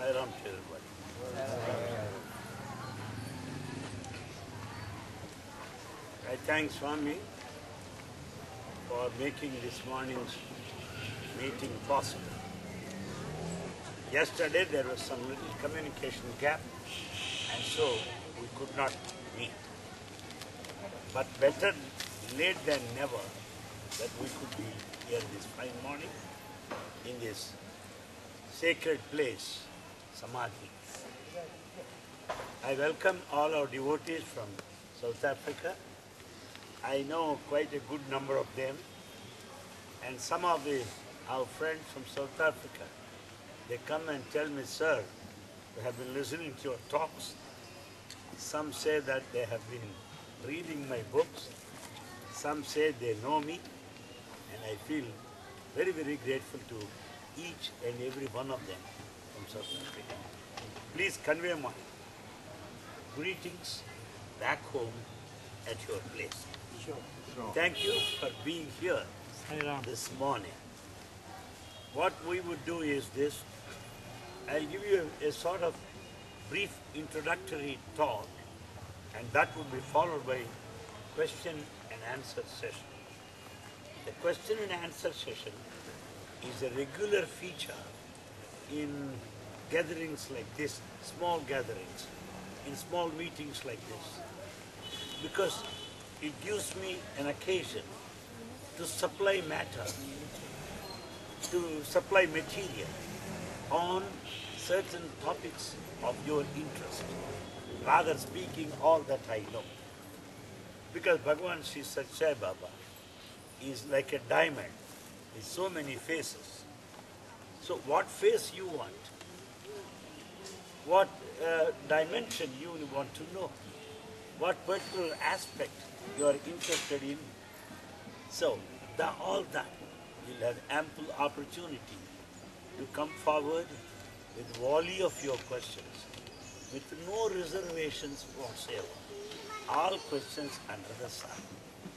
Sai Ram to everybody. I thank Swami for making this morning's meeting possible. Yesterday there was some little communication gap and so we could not meet. But better late than never that we could be here this fine morning in this sacred place, Samadhi. I welcome all our devotees from South Africa. I know quite a good number of them, and some of our friends from South Africa, they come and tell me, sir, we have been listening to your talks. Some say that they have been reading my books. Some say they know me, and I feel very, very grateful to each and every one of them from South Africa. Please convey my greetings back home at your place. Sure. Thank you for being here this morning. What we would do is this. I'll give you a sort of brief introductory talk, and that will be followed by question and answer session. The question and answer session is a regular feature in gatherings like this, small gatherings, in small meetings like this, because it gives me an occasion to supply matter, to supply material on certain topics of your interest, rather speaking all that I know. Because Bhagavan Sri Satsang Baba is like a diamond with so many faces. So what face you want, what dimension you want to know, what particular aspect you are interested in. So all that you'll have ample opportunity to come forward with volley of your questions, with no reservations whatsoever. All questions under the sun,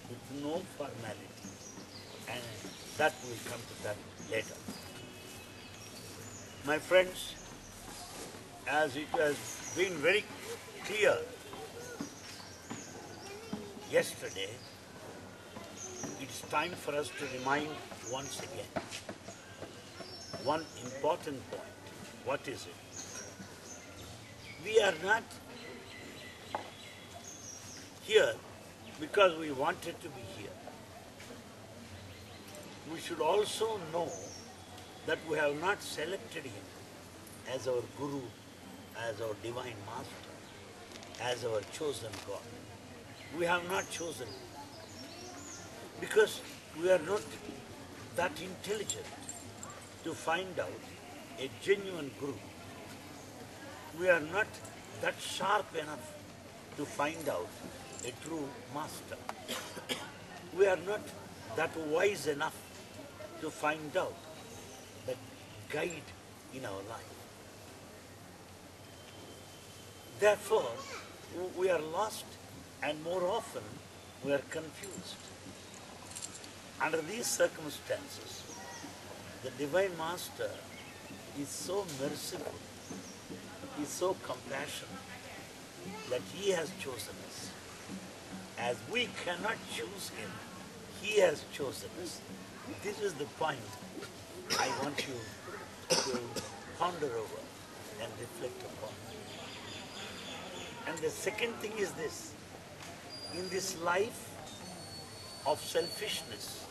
with no formality. And that will come to that later. My friends, as it has been very clear yesterday, it's time for us to remind once again one important point. What is it? We are not here because we wanted to be here. We should also know that we have not selected him as our Guru, as our Divine Master, as our chosen God. We have not chosen him because we are not that intelligent to find out a genuine Guru. We are not that sharp enough to find out a true Master. We are not that wise enough to find out that guide in our life. Therefore, we are lost, and more often we are confused. Under these circumstances, the Divine Master is so merciful, is so compassionate, that he has chosen us. As we cannot choose him, he has chosen us. This is the point I want you to ponder over and reflect upon. And the second thing is this: in this life of selfishness,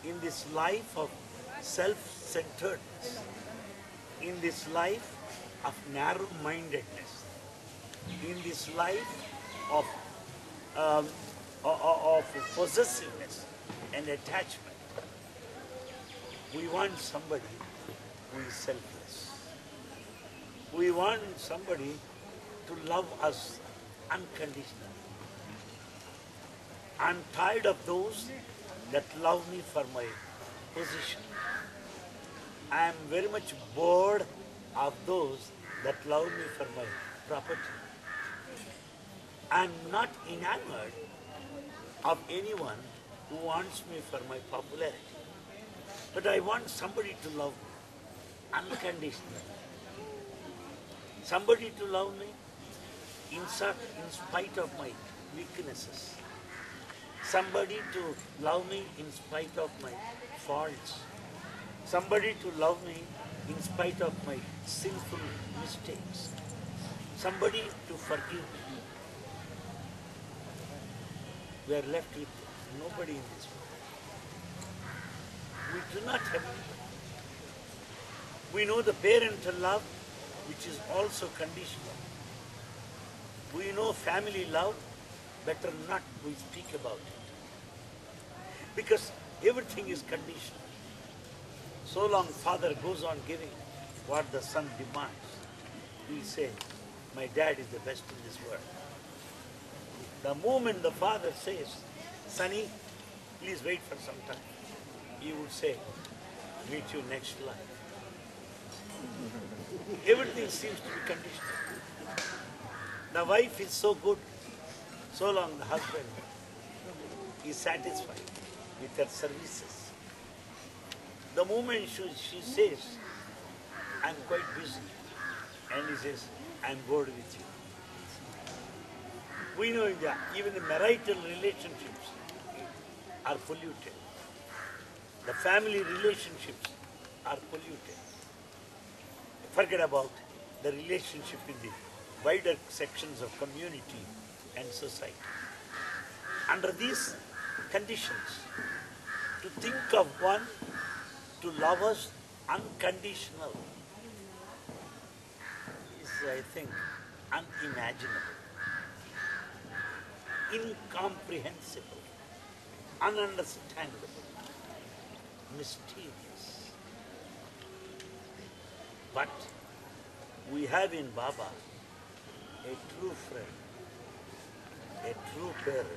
in this life of self-centeredness, in this life of narrow-mindedness, in this life of possessiveness and attachment, we want somebody who is selfless. We want somebody to love us unconditionally. I'm tired of those that love me for my position. I am very much bored of those that love me for my property. I am not enamored of anyone who wants me for my popularity. But I want somebody to love me unconditionally. Somebody to love me in spite of my weaknesses. Somebody to love me in spite of my faults. Somebody to love me in spite of my sinful mistakes. Somebody to forgive me. We are left with nobody in this world. We do not have anybody. We know the parental love, which is also conditional. We know family love, better not we speak about it. Because everything is conditional. So long father goes on giving what the son demands, he'll say, my dad is the best in this world. The moment the father says, Sonny, please wait for some time, he would say, meet you next life. Everything seems to be conditional. The wife is so good, so long the husband is satisfied with her services. The moment she says, I'm quite busy, and he says, I'm bored with you. We know that even the marital relationships are polluted. The family relationships are polluted. Forget about the relationship in the wider sections of community and society. Under these conditions, to think of one to love us unconditional is, I think, unimaginable, incomprehensible, ununderstandable, mysterious. But we have in Baba a true friend, a true parent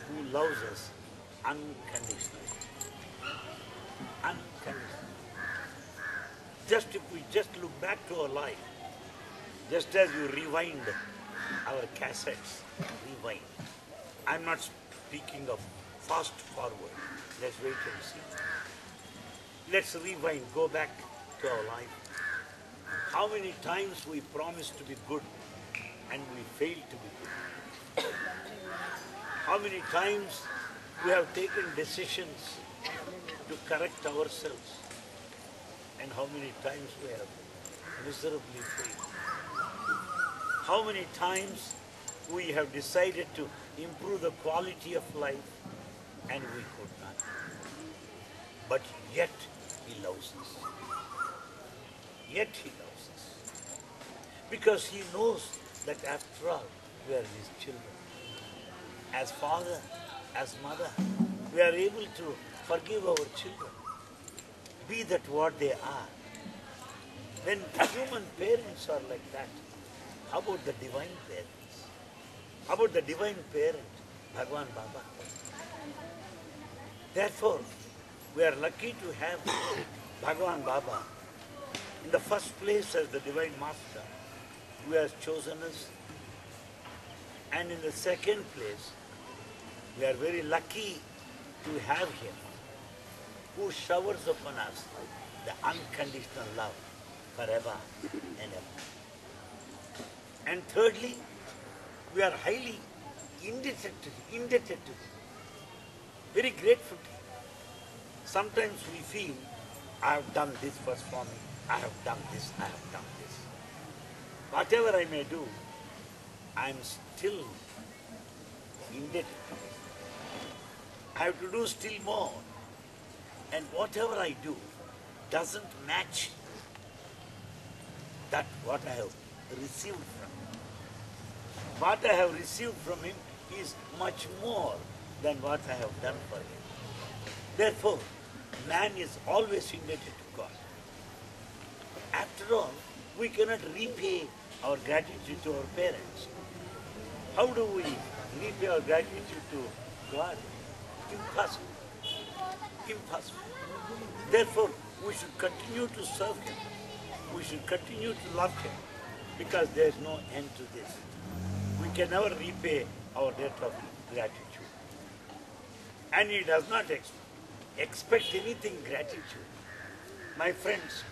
who loves us unconditionally. Unconditionally. Just if we just look back to our life, just as you rewind our cassettes, rewind. I'm not speaking of fast forward. Let's wait and see. Let's rewind, go back to our life. How many times we promised to be good and we failed to be good? How many times we have taken decisions to correct ourselves, and how many times we have miserably failed? How many times we have decided to improve the quality of life and we could not? But yet He loves us. Yet He loves us. Because He knows that after all, we are His children. As father, as mother, we are able to forgive our children, be that what they are. When human parents are like that, how about the divine parents? How about the divine parent, Bhagwan Baba? Therefore, we are lucky to have Bhagwan Baba in the first place as the Divine Master who has chosen us, and in the second place, we are very lucky to have Him who showers upon us the unconditional love forever and ever. And thirdly, we are highly indebted to Him, very grateful to Him. Sometimes we feel, I have done this for Swami, I have done this, I have done this. Whatever I may do, I am still indebted to Him. I have to do still more. And whatever I do doesn't match that what I have received from Him. What I have received from Him is much more than what I have done for Him. Therefore, man is always indebted to God. After all, we cannot repay our gratitude to our parents. How do we repay our gratitude to God? Impossible. Impossible. Therefore, we should continue to serve Him. We should continue to love Him, because there is no end to this. We can never repay our debt of gratitude. And He does not expect anything gratitude. My friends,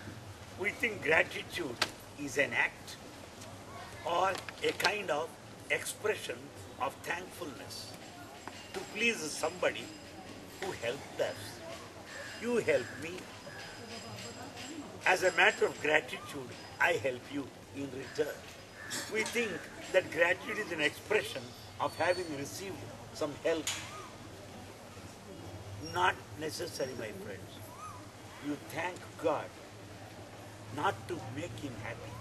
we think gratitude is an act or a kind of expression of thankfulness to please somebody who helped us. You helped me. As a matter of gratitude, I help you in return. We think that gratitude is an expression of having received some help. Not necessary, my friends. You thank God not to make Him happy.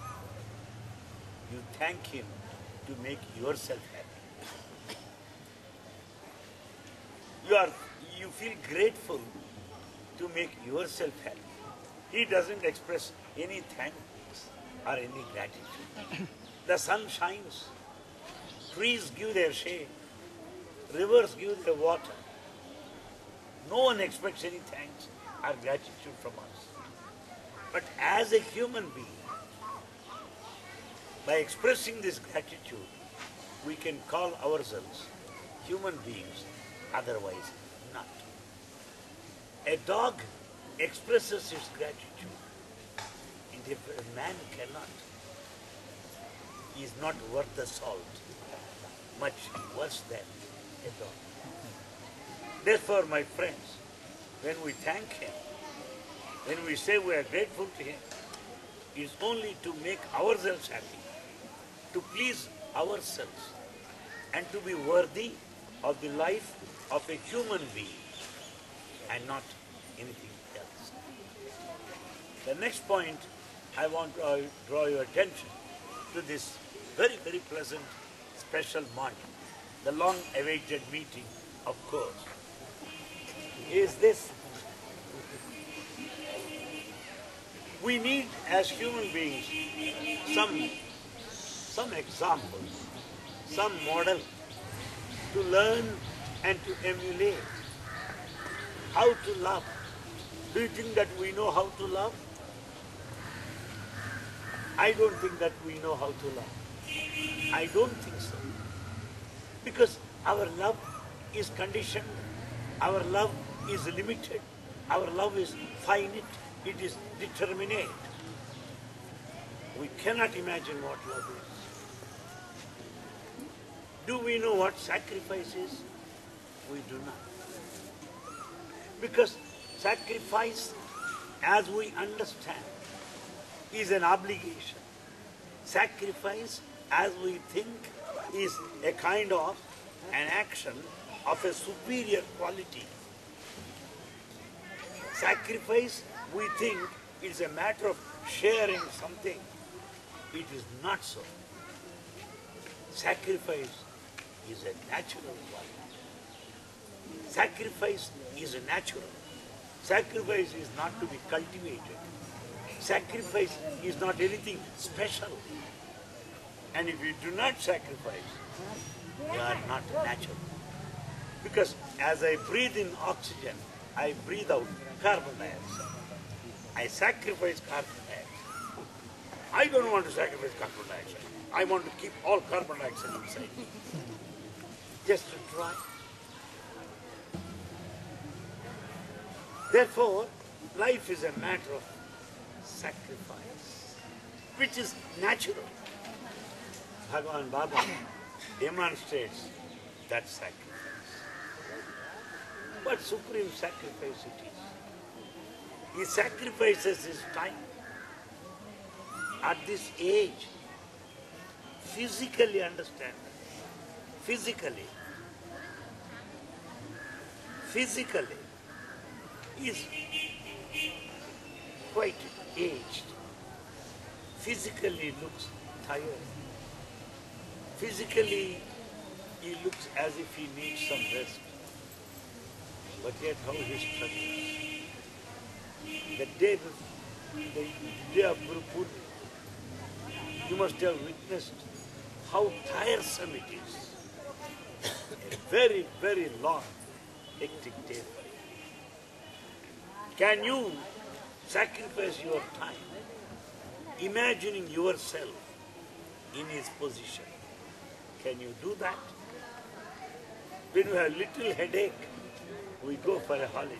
You thank Him to make yourself happy. You feel grateful to make yourself happy. He doesn't express any thanks or any gratitude. The sun shines, trees give their shade, rivers give their water. No one expects any thanks or gratitude from us. But as a human being, by expressing this gratitude, we can call ourselves human beings, otherwise not. A dog expresses its gratitude, and if a man cannot, he is not worth the salt, much worse than a dog. Therefore, my friends, when we thank Him, when we say we are grateful to Him, it is only to make ourselves happy, to please ourselves, and to be worthy of the life of a human being and not anything else. The next point, I want to draw your attention to this very, very pleasant, special morning, the long-awaited meeting, of course, is this. We need, as human beings, some examples, some model to learn and to emulate. How to love. Do you think that we know how to love? I don't think that we know how to love. I don't think so. Because our love is conditioned, our love is limited, our love is finite, it is determinate. We cannot imagine what love is. Do we know what sacrifice is? We do not. Because sacrifice, as we understand, is an obligation. Sacrifice, as we think, is a kind of an action of a superior quality. Sacrifice, we think, is a matter of sharing something. It is not so. Sacrifice is a natural quality. Sacrifice is a natural. Sacrifice is not to be cultivated. Sacrifice is not anything special. And if you do not sacrifice, you are not natural. Because as I breathe in oxygen, I breathe out carbon dioxide. I sacrifice carbon dioxide. I don't want to sacrifice carbon dioxide. I want to keep all carbon dioxide inside me. Just to try. Therefore, life is a matter of sacrifice, which is natural. Bhagavan Baba demonstrates that sacrifice. What supreme sacrifice it is. He sacrifices his time. At this age, physically understand that. Physically, he is quite aged. Physically looks tired. Physically, he looks as if he needs some rest. But yet how he struggles. The day of Guru Purnima, you must have witnessed how tiresome it is. A very, very long, hectic day for him. Can you sacrifice your time, imagining yourself in his position? Can you do that? When we have little headache, we go for a holiday.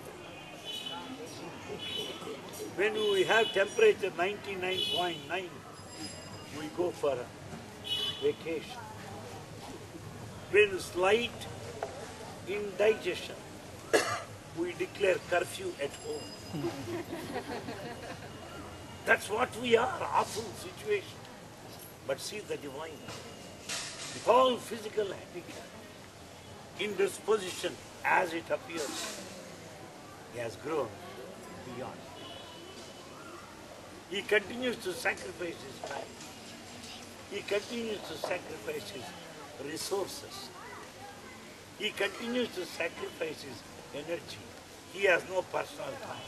When we have temperature 99.9, we go for a vacation. When slight indigestion, we declare curfew at home. That's what we are, awful situation. But see the divine. With all physical handicap, indisposition as it appears, he has grown beyond. He continues to sacrifice his time. He continues to sacrifice his resources. He continues to sacrifice his energy. He has no personal time.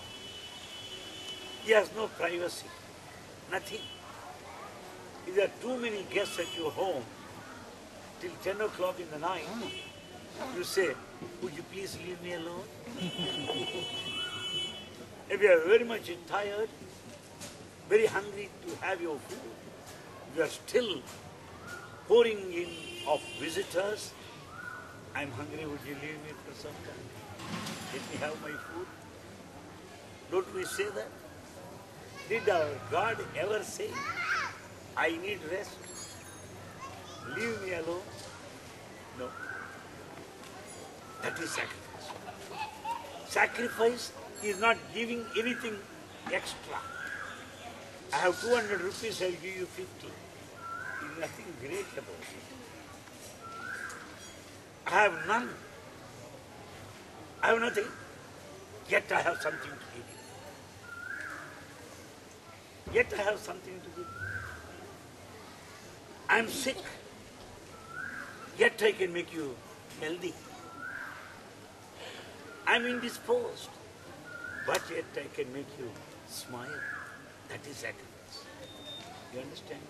He has no privacy. Nothing. If there are too many guests at your home, till 10 o'clock in the night, you say, would you please leave me alone? If you are very much tired, very hungry to have your food, you are still pouring in of visitors, I'm hungry, would you leave me for some time? Let me have my food. Don't we say that? Did our God ever say, I need rest? Leave me alone? No. That is sacrifice. Sacrifice is not giving anything extra. I have 200 rupees, I'll give you 50. There is nothing great about it. I have none. I have nothing. Yet I have something to give you. Yet I have something to give you. I am sick. Yet I can make you healthy. I am indisposed. But yet I can make you smile. That is sacrifice. You understand?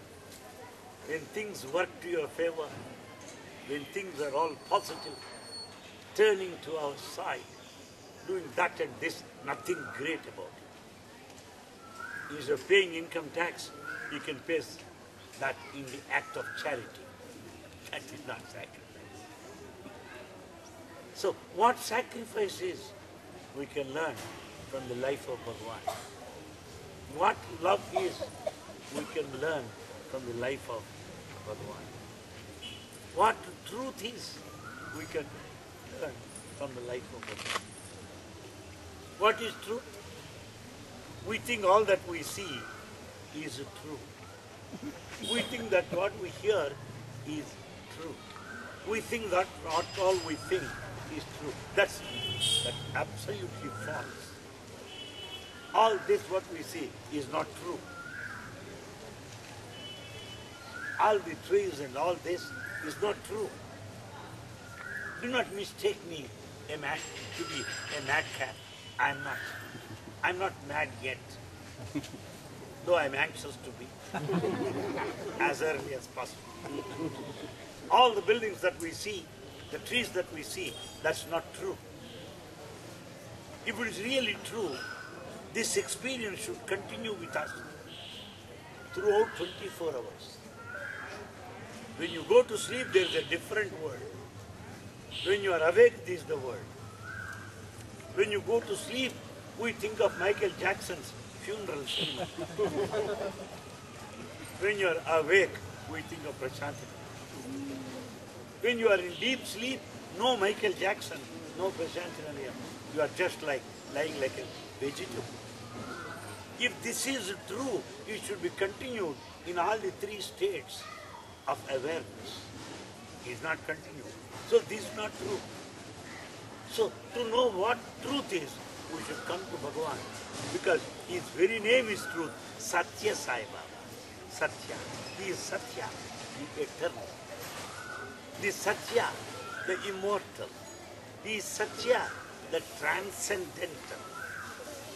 When things work to your favor, when things are all positive, turning to our side, doing that and this, nothing great about it. Instead of paying income tax, you can pay that in the act of charity. That is not sacrifice. So what sacrifice is, we can learn from the life of Bhagavan. What love is, we can learn from the life of Bhagavan. What truth is, we can learn from the life of Bhagavan. What is truth? We think all that we see is true. We think that what we hear is true. We think that not all we think is true. That's absolutely false. All this what we see is not true. All the trees and all this is not true. Do not mistake me to be a madcap. I'm not. I'm not mad yet. Though I'm anxious to be. As early as possible. All the buildings that we see, the trees that we see, that's not true. If it is really true, this experience should continue with us throughout 24 hours. When you go to sleep, there is a different world. When you are awake, this is the world. When you go to sleep, we think of Michael Jackson's funeral scene. When you are awake, we think of Prashanti. When you are in deep sleep, no Michael Jackson, no Prashanti Nilayam. You are just lying like a vegetable. If this is true, it should be continued in all the three states of awareness. It is not continued. So this is not true. So to know what truth is, we should come to Bhagavan. Because his very name is truth. Satya Sai Baba. Satya. He is Satya, the eternal. The Satya, the immortal. He is Satya, the transcendental.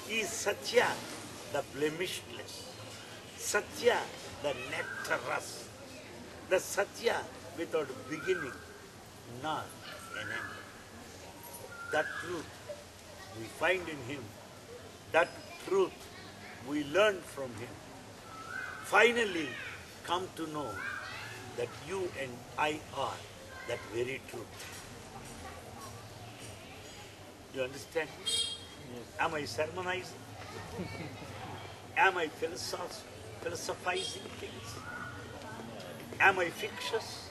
He is Satya, the blemishless. Satya, the nectarous. The Satya without beginning nor an end. That truth we find in him. That truth we learn from him. Finally come to know that you and I are that very truth. You understand? Yes. Am I sermonizing? Am I philosophizing things? Am I fictitious?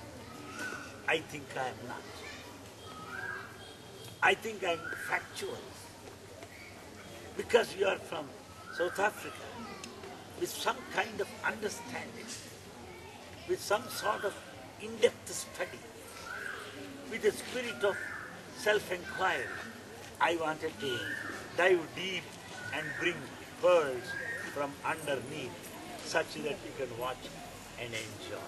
I think I am not. I think I am factual. Because you are from South Africa, with some kind of understanding, with some sort of in-depth study, with a spirit of self-inquiry, I wanted to dive deep and bring pearls from underneath such that you can watch and enjoy.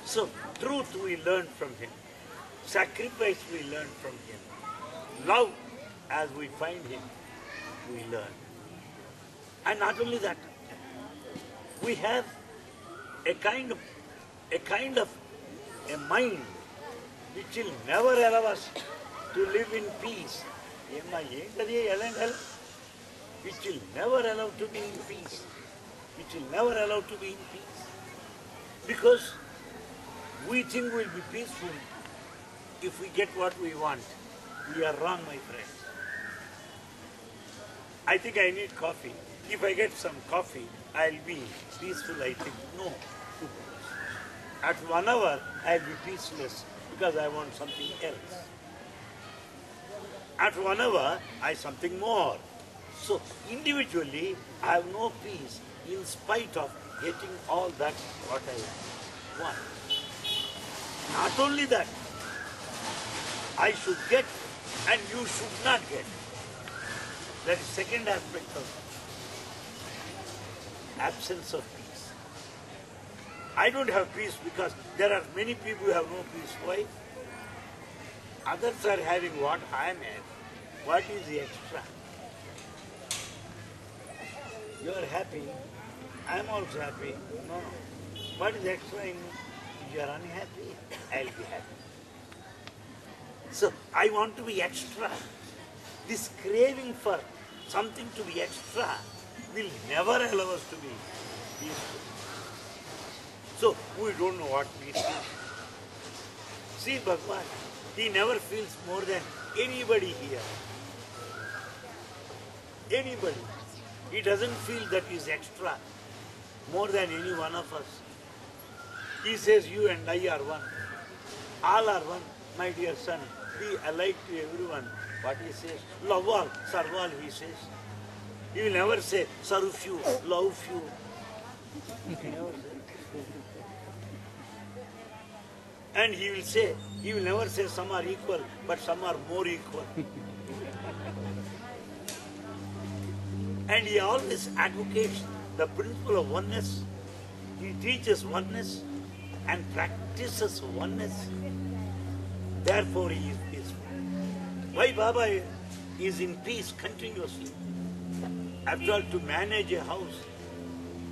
So, truth we learn from him. Sacrifice we learn from him. Love, as we find him, we learn. And not only that, we have a kind of a mind which will never allow us to live in peace. Which will never allow to be in peace. Which will never allow to be in peace. Because we think we'll be peaceful if we get what we want. We are wrong, my friends. I think I need coffee. If I get some coffee, I'll be peaceful, I think. No. At 1 hour, I'll be peaceless because I want something else. At 1 hour, I something more. So, individually, I have no peace in spite of getting all that what I want. Not only that, I should get and you should not get. That is second aspect of absence of peace. I don't have peace because there are many people who have no peace. Why? Others are having what I am having. What is the extra? You are happy. I am also happy. No. What is extra in me? If you are unhappy, I will be happy. So, I want to be extra. This craving for something to be extra will never allow us to be peaceful. So, we don't know what peace is. See Bhagwan, he never feels more than anybody here. Anybody. He doesn't feel that he is extra more than any one of us. He says, you and I are one. All are one, my dear son. Be alike to everyone. What he says? Love all, serve all, he says. He will never say, serve few, love few. He never says. And he will never say some are equal, but some are more equal. And he always advocates the principle of oneness. He teaches oneness and practices oneness. Therefore he is peaceful. Why Baba is in peace continuously? After all, to manage a house,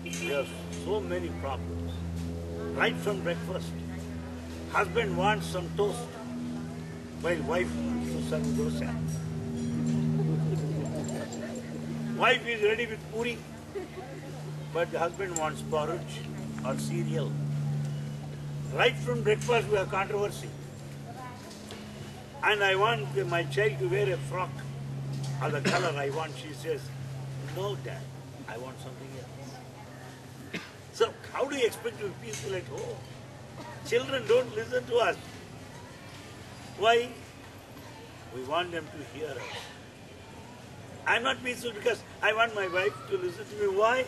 there are so many problems. Right from breakfast, husband wants some toast, while wife wants some dosa. Wife is ready with puri, but the husband wants porridge or cereal. Right from breakfast we have controversy. And I want my child to wear a frock or the color I want. She says, no dad, I want something else. So how do you expect to be peaceful at home? Children don't listen to us. Why? We want them to hear us. I'm not peaceful because I want my wife to listen to me. Why?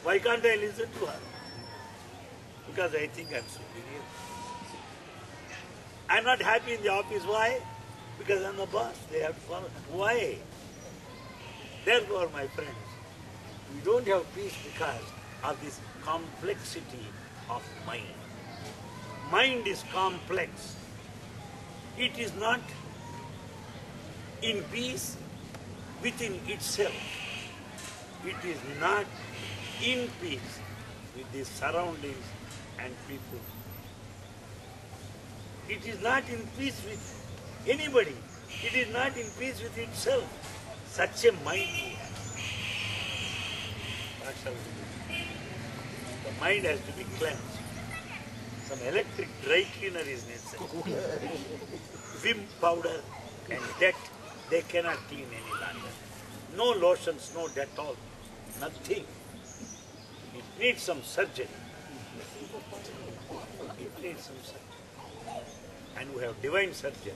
Why can't I listen to her? Because I think I'm superior. I'm not happy in the office. Why? Because I'm the boss. They have to follow. Why? Therefore, my friends, we don't have peace because of this complexity of mind. Mind is complex. It is not in peace within itself. It is not in peace with the surroundings and people. It is not in peace with anybody. It is not in peace with itself. Such a mind we have. What shall we do? The mind has to be cleansed. Some electric dry cleaner is necessary. Vim powder and debt, they cannot clean any longer. No lotions, no Dettol, nothing. It needs some surgery. need some surgeon. And we have divine surgeon.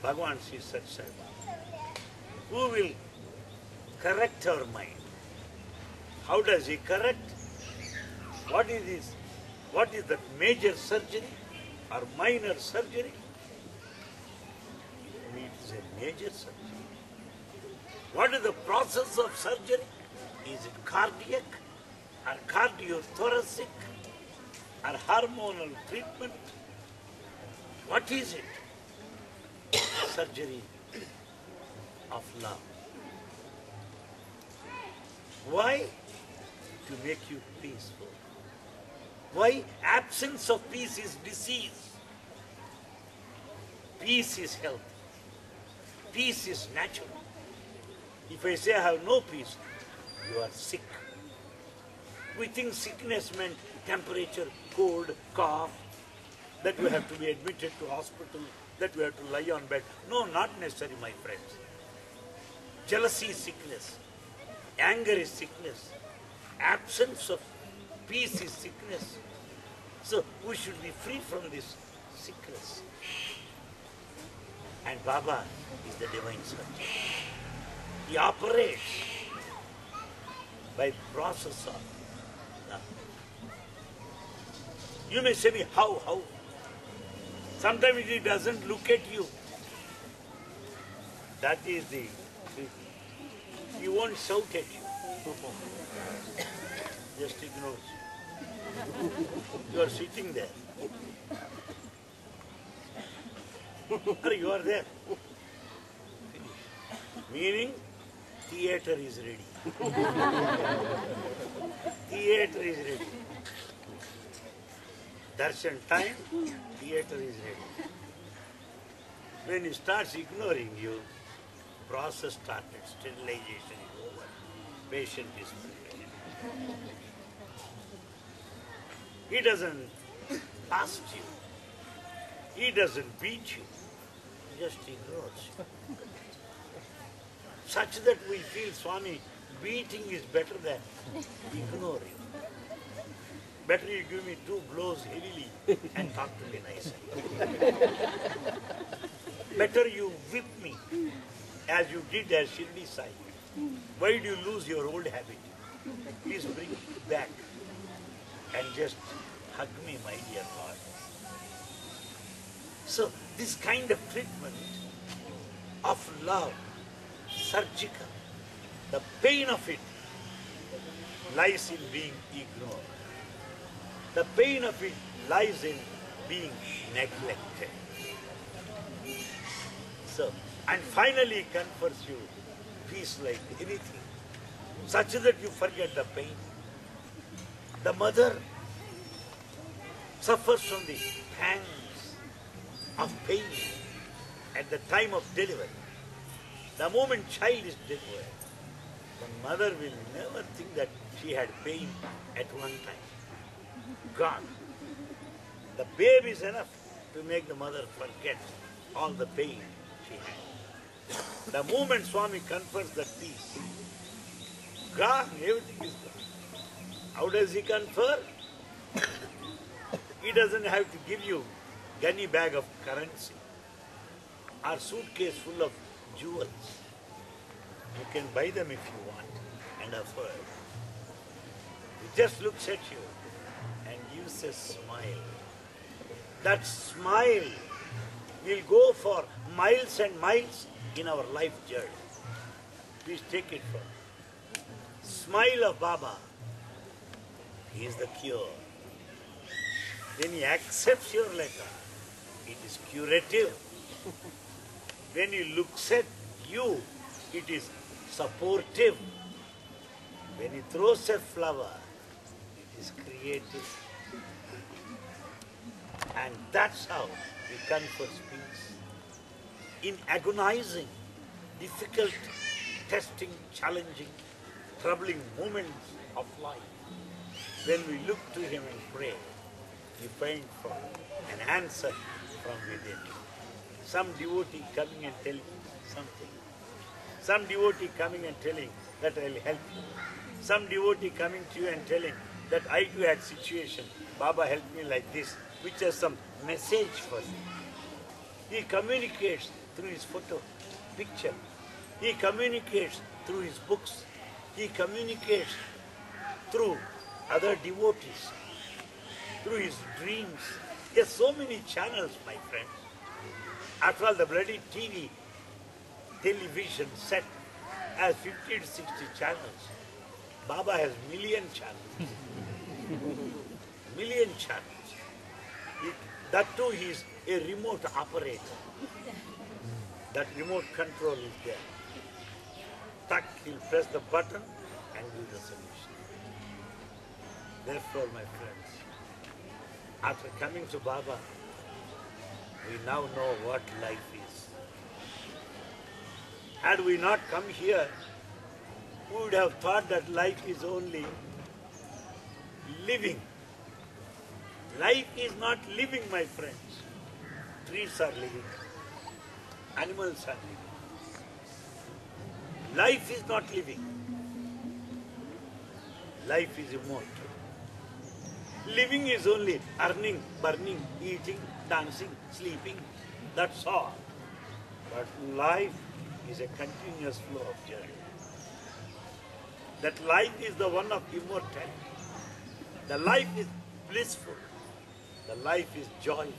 Bhagavan sees such surgeon. Who will correct our mind? How does he correct? What is this? What is that major surgery or minor surgery? It is a major surgery. What is the process of surgery? Is it cardiac or cardiothoracic or hormonal treatment? What is it? Surgery of love. Why? To make you peaceful. Why? Absence of peace is disease. Peace is health. Peace is natural. If I say I have no peace, you are sick. We think sickness meant temperature, cold, cough, that you have to be admitted to hospital, that you have to lie on bed. No, not necessary, my friends. Jealousy is sickness. Anger is sickness. Absence of peace is sickness. So we should be free from this sickness. And Baba is the divine surgeon. He operates by process of love. You may say me, how? Sometimes he doesn't look at you. That is he won't shout at you. Just ignores you. You are sitting there. Or you are there. Finish. Meaning, theatre is ready. Theatre is ready. Darshan time, theatre is ready. When he starts ignoring you, process started, sterilization is over, patient is prepared. He doesn't ask you, he doesn't beat you, he just ignores you. Such that we feel, Swami, beating is better than ignoring. Better you give me 2 blows heavily and talk to me nicely. Better you whip me as you did as Shirdi Sai. Why do you lose your old habit? Please bring it back and just hug me, my dear Lord. So this kind of treatment of love, surgical, the pain of it lies in being ignored. The pain of it lies in being neglected. So, and finally confers you peace like anything, such that you forget the pain. The mother suffers from the pangs of pain at the time of delivery. The moment child is delivered, the mother will never think that she had pain at one time. Gone. The babe is enough to make the mother forget all the pain she had. The moment Swami confers that peace, gone, everything is gone. How does he confer? He doesn't have to give you gunny bag of currency or suitcase full of jewels. You can buy them if you want and afford. He just looks at you and gives a smile. That smile will go for miles and miles in our life journey. Please take it from me. Smile of Baba, he is the cure. When he accepts your letter, it is curative. When he looks at you, it is supportive. When he throws a flower, it is creative. And that's how he confers peace. In agonizing, difficult, testing, challenging, troubling moments of life, when we look to him and pray, we find an answer from within. Some devotee coming and telling something. Some devotee coming and telling that I will help you. Some devotee coming to you and telling that I too had situation. Baba helped me like this, which has some message for me. He communicates through his photo, picture. He communicates through his books. He communicates through other devotees, through his dreams. There are so many channels, my friends. After all, the bloody television set has 50 to 60 channels. Baba has million channels. Million channels. That too, he is a remote operator. That remote control is there. Tuck, he'll press the button and give the solution. Therefore, my friends, after coming to Baba, we now know what life is. Had we not come here, we would have thought that life is only living. Life is not living, my friends. Trees are living. Animals are living. Life is not living. Life is immortal. Living is only earning, burning, eating, dancing, sleeping. That's all. But life is a continuous flow of journey. That life is the one of immortality. The life is blissful. The life is joyful.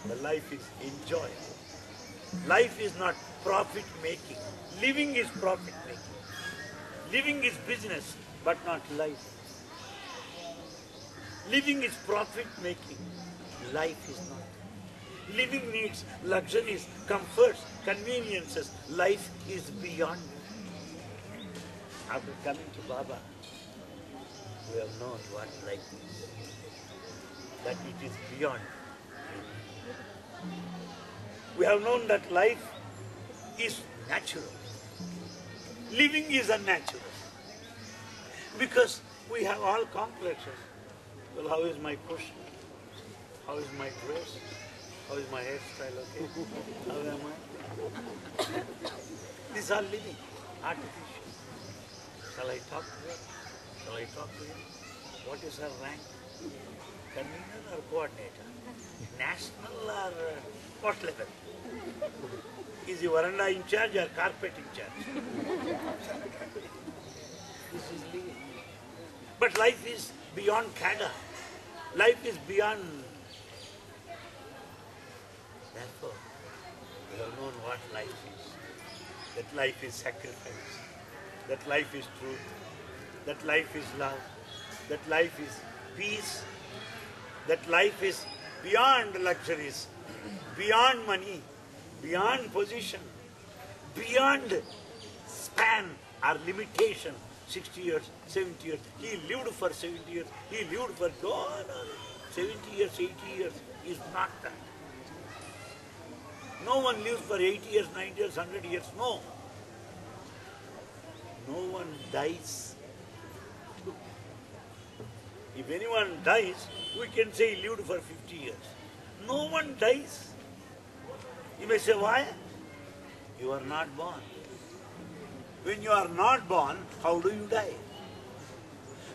The life is enjoyable. Life is not profit-making. Living is profit-making. Living is business, but not life. Living is profit-making. Life is not. Living needs luxuries, comforts, conveniences. Life is beyond. After coming to Baba, we have known what life is. That it is beyond. We have known that life is natural. Living is unnatural. Because we have all complexes. Well, how is my cushion? How is my dress? How is my hairstyle? Okay? How am I? These are living, artificial. Shall I talk to her? Shall I talk to him? What is her rank? Convener or coordinator? National or what level? Is the veranda in charge or carpet in charge? This is living. But life is beyond cadre. Life is beyond. Therefore, we have known what life is. That life is sacrifice. That life is truth. That life is love. That life is peace. That life is beyond luxuries, beyond money, beyond position, beyond span or limitation. 60 years, 70 years. He lived for 70 years. He lived for 70 years, 80 years is not that. No one lives for 80 years, 90 years, 100 years. No. No one dies. If anyone dies, we can say he lived for 50 years. No one dies. You may say, why? You are not born. When you are not born, how do you die?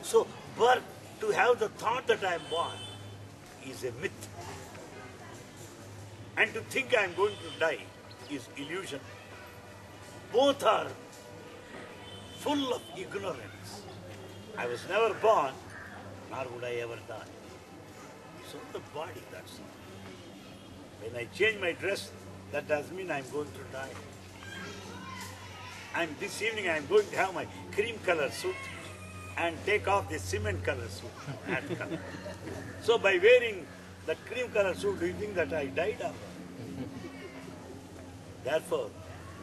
So, birth, to have the thought that I am born, is a myth. And to think I am going to die is illusion. Both are full of ignorance. I was never born, nor would I ever die. So the body, that's all. When I change my dress, that doesn't mean I am going to die. And this evening I am going to have my cream color suit and take off the cement color suit. So by wearing that cream color suit, do you think that I died or not? Therefore,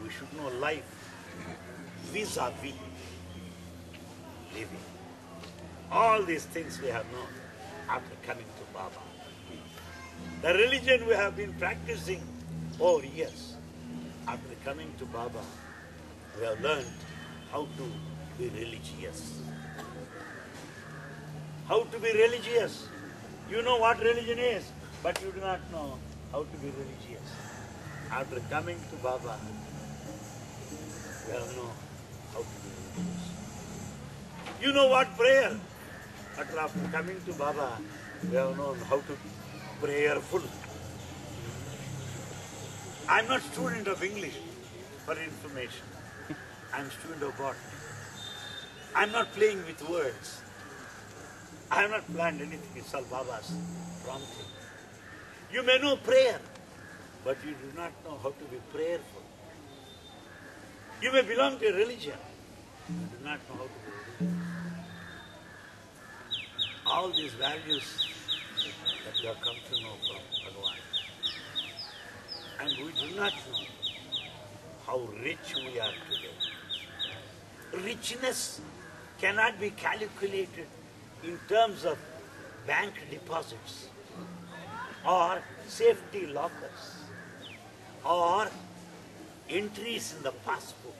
we should know life vis-a-vis living. All these things we have known after coming to Baba. The religion we have been practicing over years. After coming to Baba, we have learned how to be religious. How to be religious. You know what religion is, but you do not know how to be religious. After coming to Baba, we have known how to be religious. You know what prayer? But after coming to Baba, we have known how to be prayerful. I'm not student of English for information. I'm student of botany. I'm not playing with words. I have not planned anything. It's all Baba's prompting. You may know prayer, but you do not know how to be prayerful. You may belong to a religion, you do not know how to be religious. All these values that we have come to know from Bhagavan. And we do not know how rich we are today. Richness cannot be calculated in terms of bank deposits or safety lockers or entries in the passbook.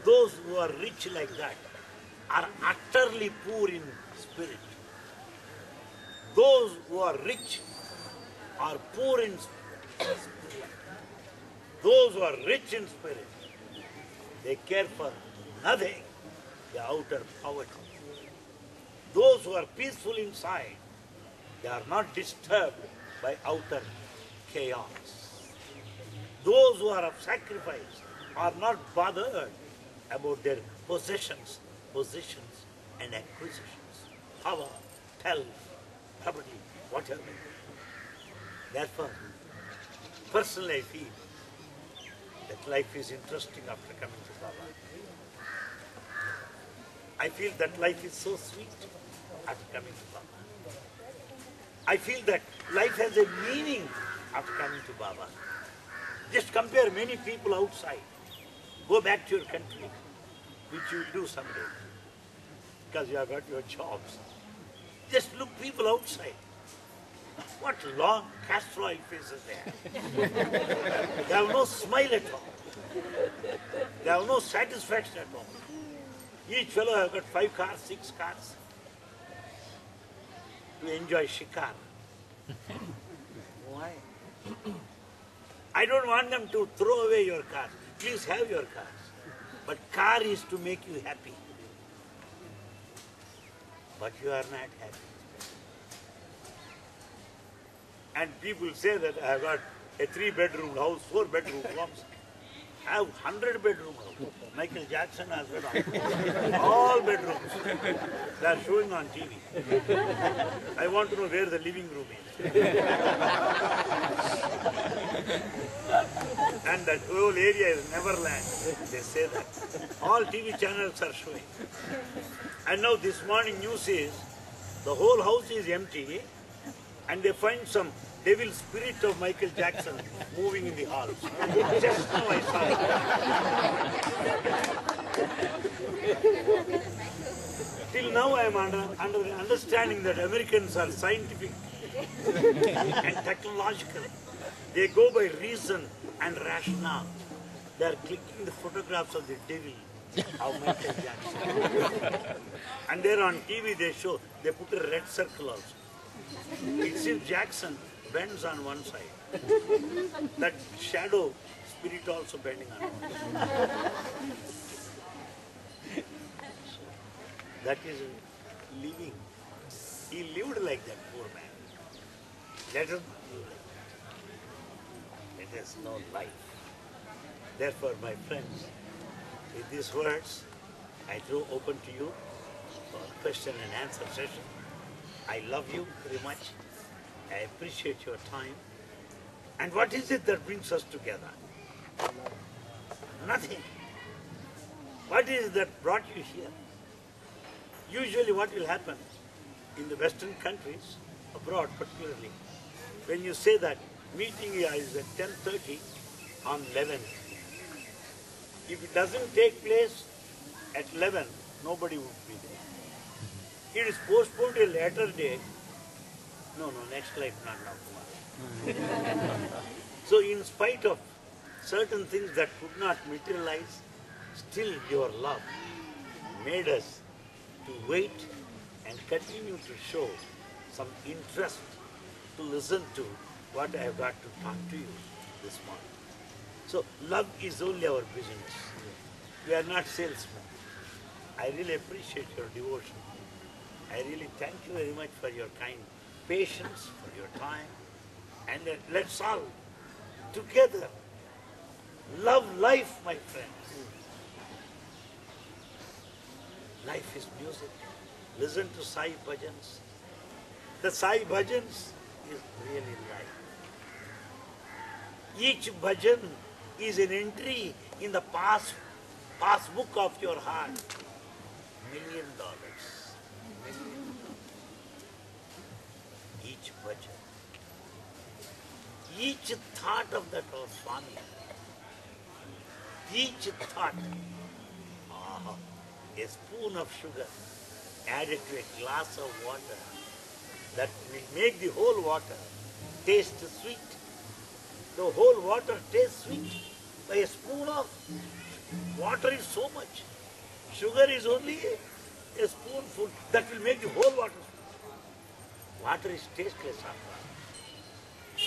Those who are rich like that are utterly poor in spirit. Those who are rich are poor in spirit. Those who are rich in spirit, they care for nothing, the outer poverty. Those who are peaceful inside, they are not disturbed by outer chaos. Those who are of sacrifice are not bothered about their possessions, positions and acquisitions, power, wealth, property, whatever. Therefore, personally I feel that life is interesting after coming to Baba. I feel that life is so sweet after coming to Baba. I feel that life has a meaning after coming to Baba. Just compare many people outside. Go back to your country, which you will do someday, because you have got your jobs. Just look people outside. What long castor oil faces they have. They have no smile at all. They have no satisfaction at all. Each fellow has got 5 cars, 6 cars to enjoy shikar. Why? I don't want them to throw away your cars. Please have your cars. But car is to make you happy. But you are not happy. And people say that I have got a 3-bedroom house, 4-bedroom house. I have 100-bedroom house. Michael Jackson has got all bedrooms. They are showing on TV. I want to know where the living room is. And that whole area is Neverland. They say that. All TV channels are showing. And now this morning news is the whole house is empty and they find some devil spirit of Michael Jackson moving in the halls. Just now I saw it. Till now I am under the understanding that Americans are scientific and technological. They go by reason and rationale. They are clicking the photographs of the devil of Michael Jackson. And there on TV they show, they put a red circle also. It seems Jackson bends on one side. That shadow spirit also bending on one side. That is living. He lived like that, poor man. Let us not live like that. Let us know life. Therefore, my friends, with these words, I throw open to you for question and answer session. I love you very much. I appreciate your time. And what is it that brings us together? Nothing. What is it that brought you here? Usually what will happen in the Western countries, abroad particularly, when you say that meeting is at 10:30 on 11th, if it doesn't take place at 11, nobody would be there. It is postponed to a later date. No, next life, not now, tomorrow. So in spite of certain things that could not materialize, still your love made us to wait and continue to show some interest to listen to what I have got to talk to you this morning. So love is only our business. We are not salesmen. I really appreciate your devotion. I I really thank you very much for your kind patience, for your time. And let's all together love life, my friends. Life is music. Listen to Sai Bhajans. The Sai Bhajans is really life. Each bhajan is an entry in the passbook of your heart. $1 million. Each bhajan. Each thought of that our Swami. Each thought. A spoon of sugar added to a glass of water that will make the whole water taste sweet. The whole water tastes sweet. By a spoon of water is so much. Sugar is only a spoonful that will make the whole water sweet. Water is tasteless after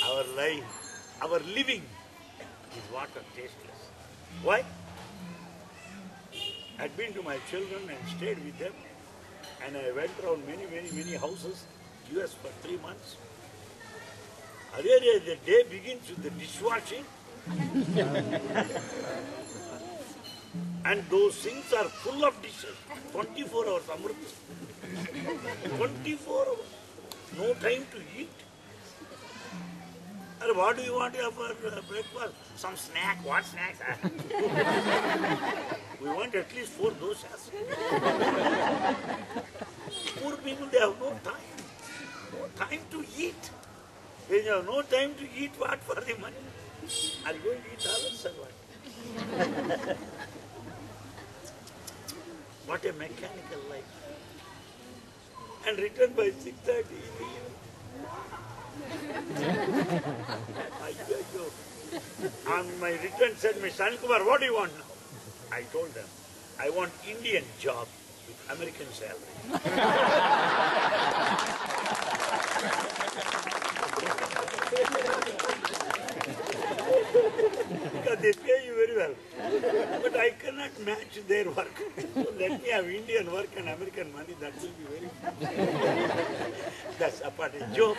all. Our life, our living is water tasteless. Why? I'd been to my children and stayed with them, and I went around many houses, US for 3 months. The day begins with the dishwashing, and those sinks are full of dishes, 24 hours, Amrut. 24 hours, no time to eat. And what do you want for breakfast? Some snack. What snacks? We want at least 4 dosas. Poor people, they have no time. No time to eat. When you have no time to eat, what for the money? Are you going to eat dollars or what? What a mechanical life. And return by 6:30 in the evening. On my return said, Mr. Anil Kumar, what do you want now? I told them, I want Indian job with American salary. Because they pay you very well. But I cannot match their work. So let me have Indian work and American money, that will be very That's a part of joke.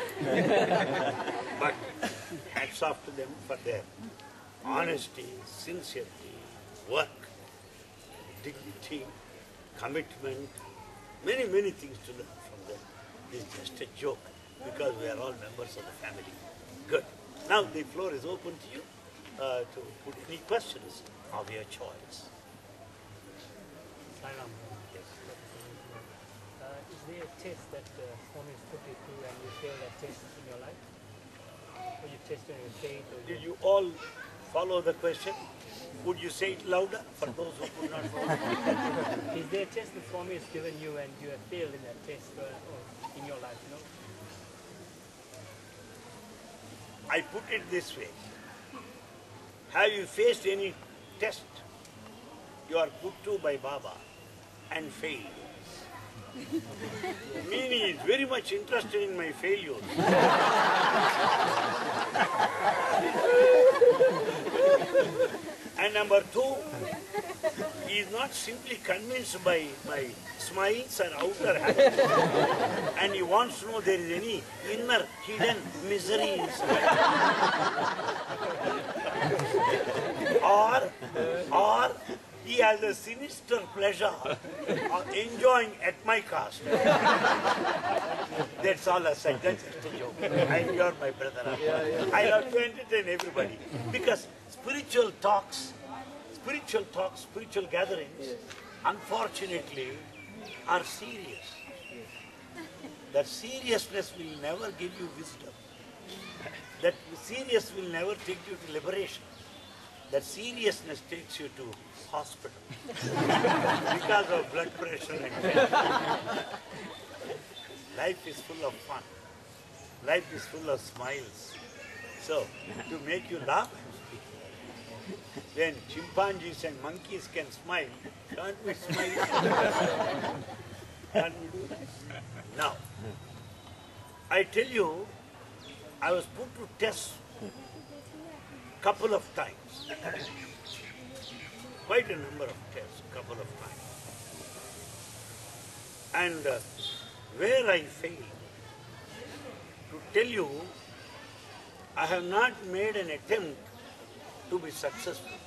But hats off to them for their honesty, sincerity, work, dignity, commitment, many things to learn from them. This is just a joke because we are all members of the family. Good. Now the floor is open to you to put any questions of your choice. Yes. Is there a test that Swami has put you through and you failed that test in your life? Or you tested your faith? Did you all follow the question? Would you say it louder for those who could not follow? Is there a test that Swami has given you and you have failed in that test or in your life? No? I put it this way. Have you faced any test you are put to by Baba and failed? Meaning he is very much interested in my failures. And number 2, he is not simply convinced by my smiles or outer habits, and he wants to know there is any inner hidden misery inside. Or he has a sinister pleasure of enjoying at my cost. That's all aside. That's just a joke. You're my brother. I love to entertain everybody because spiritual talks, spiritual gatherings, unfortunately, are serious. That seriousness will never give you wisdom. That seriousness will never take you to liberation. That seriousness takes you to hospital because of blood pressure and pain. Life is full of fun. Life is full of smiles. So, to make you laugh, I'm speaking. When chimpanzees and monkeys can smile, can't we smile? Can't we do that? Now, I tell you, I was put to test couple of times. Quite a number of tests, couple of times. And where I fail. To tell you, I have not made an attempt to be successful.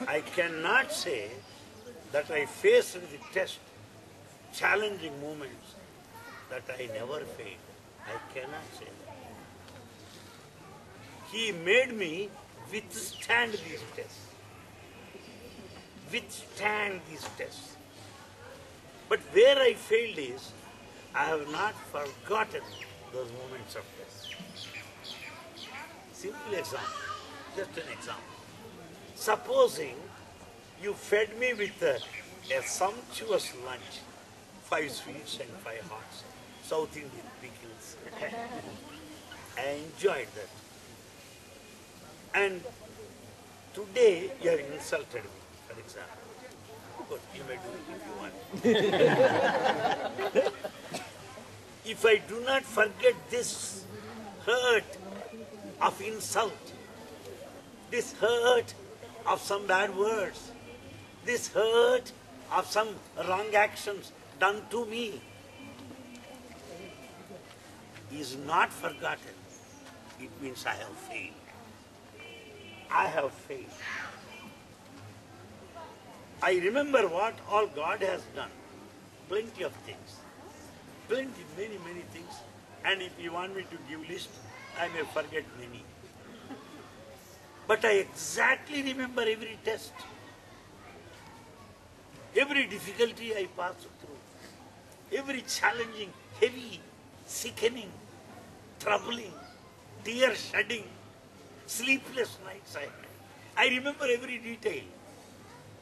I cannot say that I faced the test, challenging moments, that I never failed. I cannot say that. He made me withstand these tests. Withstand these tests. But where I failed is, I have not forgotten those moments of test. Simple example, just an example. Supposing you fed me with a sumptuous lunch, 5 sweets and 5 hots, South Indian pickles. I enjoyed that. And today you have insulted me, for example. But you may do it if you want. If I do not forget this hurt of insult, this hurt of some bad words, this hurt of some wrong actions done to me, is not forgotten, it means I have failed. I have failed. I remember what all God has done. Plenty of things. Plenty, many things. And if you want me to give list, I may forget many. But I exactly remember every test. Every difficulty I passed through. Every challenging, heavy, sickening, troubling, tear shedding, sleepless nights I had. I remember every detail.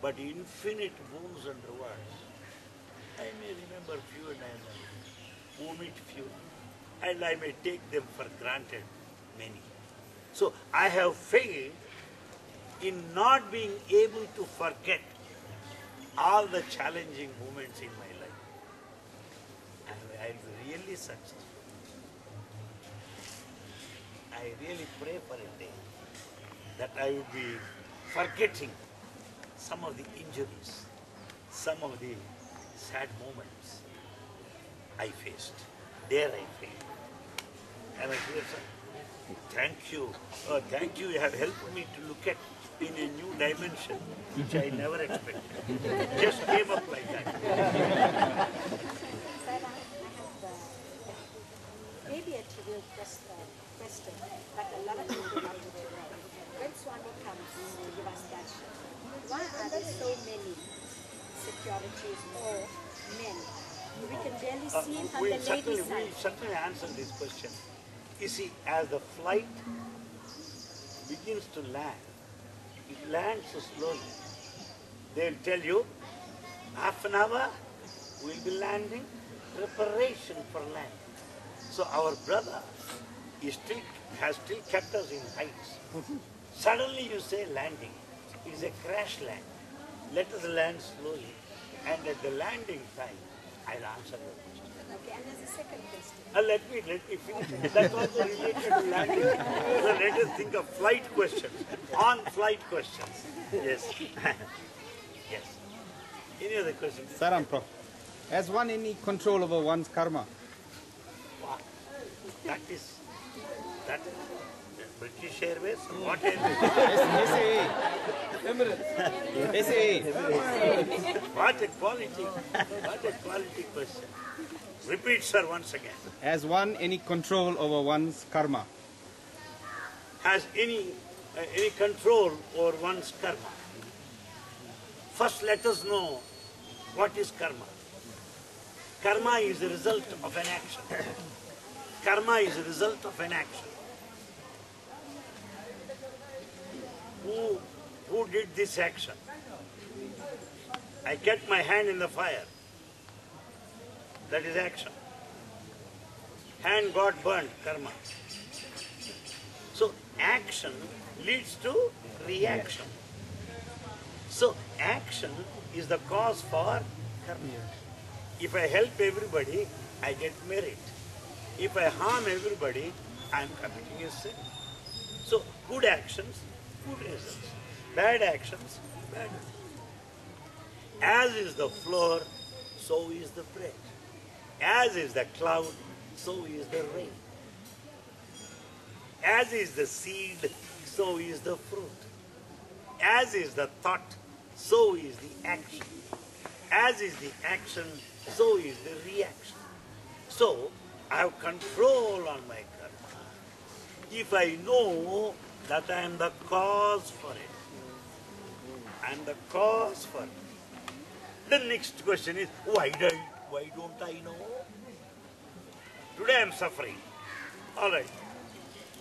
But infinite wounds and rewards, I may remember few and I may omit few. And I may take them for granted many. So I have failed in not being able to forget all the challenging moments in my life. And I will be really successful. I really pray for a day that I will be forgetting some of the injuries, some of the sad moments I faced. There I failed. Am I clear, sir? Thank you. Thank you. You have helped me to look at in a new dimension, which I never expected. Just came up like that. Sir, I have maybe a trivial question, but a lot of people want to know. When Swami comes to give us darshan, why are there so many securities or men? We can barely see him on the ladies' side. We'll certainly answer this question. You see, as the flight begins to land, it lands so slowly. They'll tell you, half an hour, we'll be landing, preparation for land. So our brother has still kept us in heights. Suddenly you say landing. It is a crash land. Let us land slowly. And at the landing time, I'll answer your question. Okay, and there's a second question. Let me finish. That's also related to landing. So let us think of flight questions. On-flight questions. Yes. Yes. Any other questions? Saram, Prof. Has one any control over one's karma? Wow. That is the British Airways? What airways? SAA. What a quality question. Repeat, sir, once again. Has one any control over one's karma? Has any control over one's karma? First, let us know what is karma. Karma is the result of an action. Karma is the result of an action. Who did this action? I kept my hand in the fire. That is action. Hand got burnt, karma. So action leads to reaction. So action is the cause for karma. If I help everybody, I get merit. If I harm everybody, I am committing a sin. So good actions, good results. Bad actions, bad results. As is the floor, so is the bread. As is the cloud, so is the rain. As is the seed, so is the fruit. As is the thought, so is the action. As is the action, so is the reaction. So, I have control on my karma. If I know that I am the cause for it, I am the cause for it. The next question is, why don't I know? Today I am suffering. All right.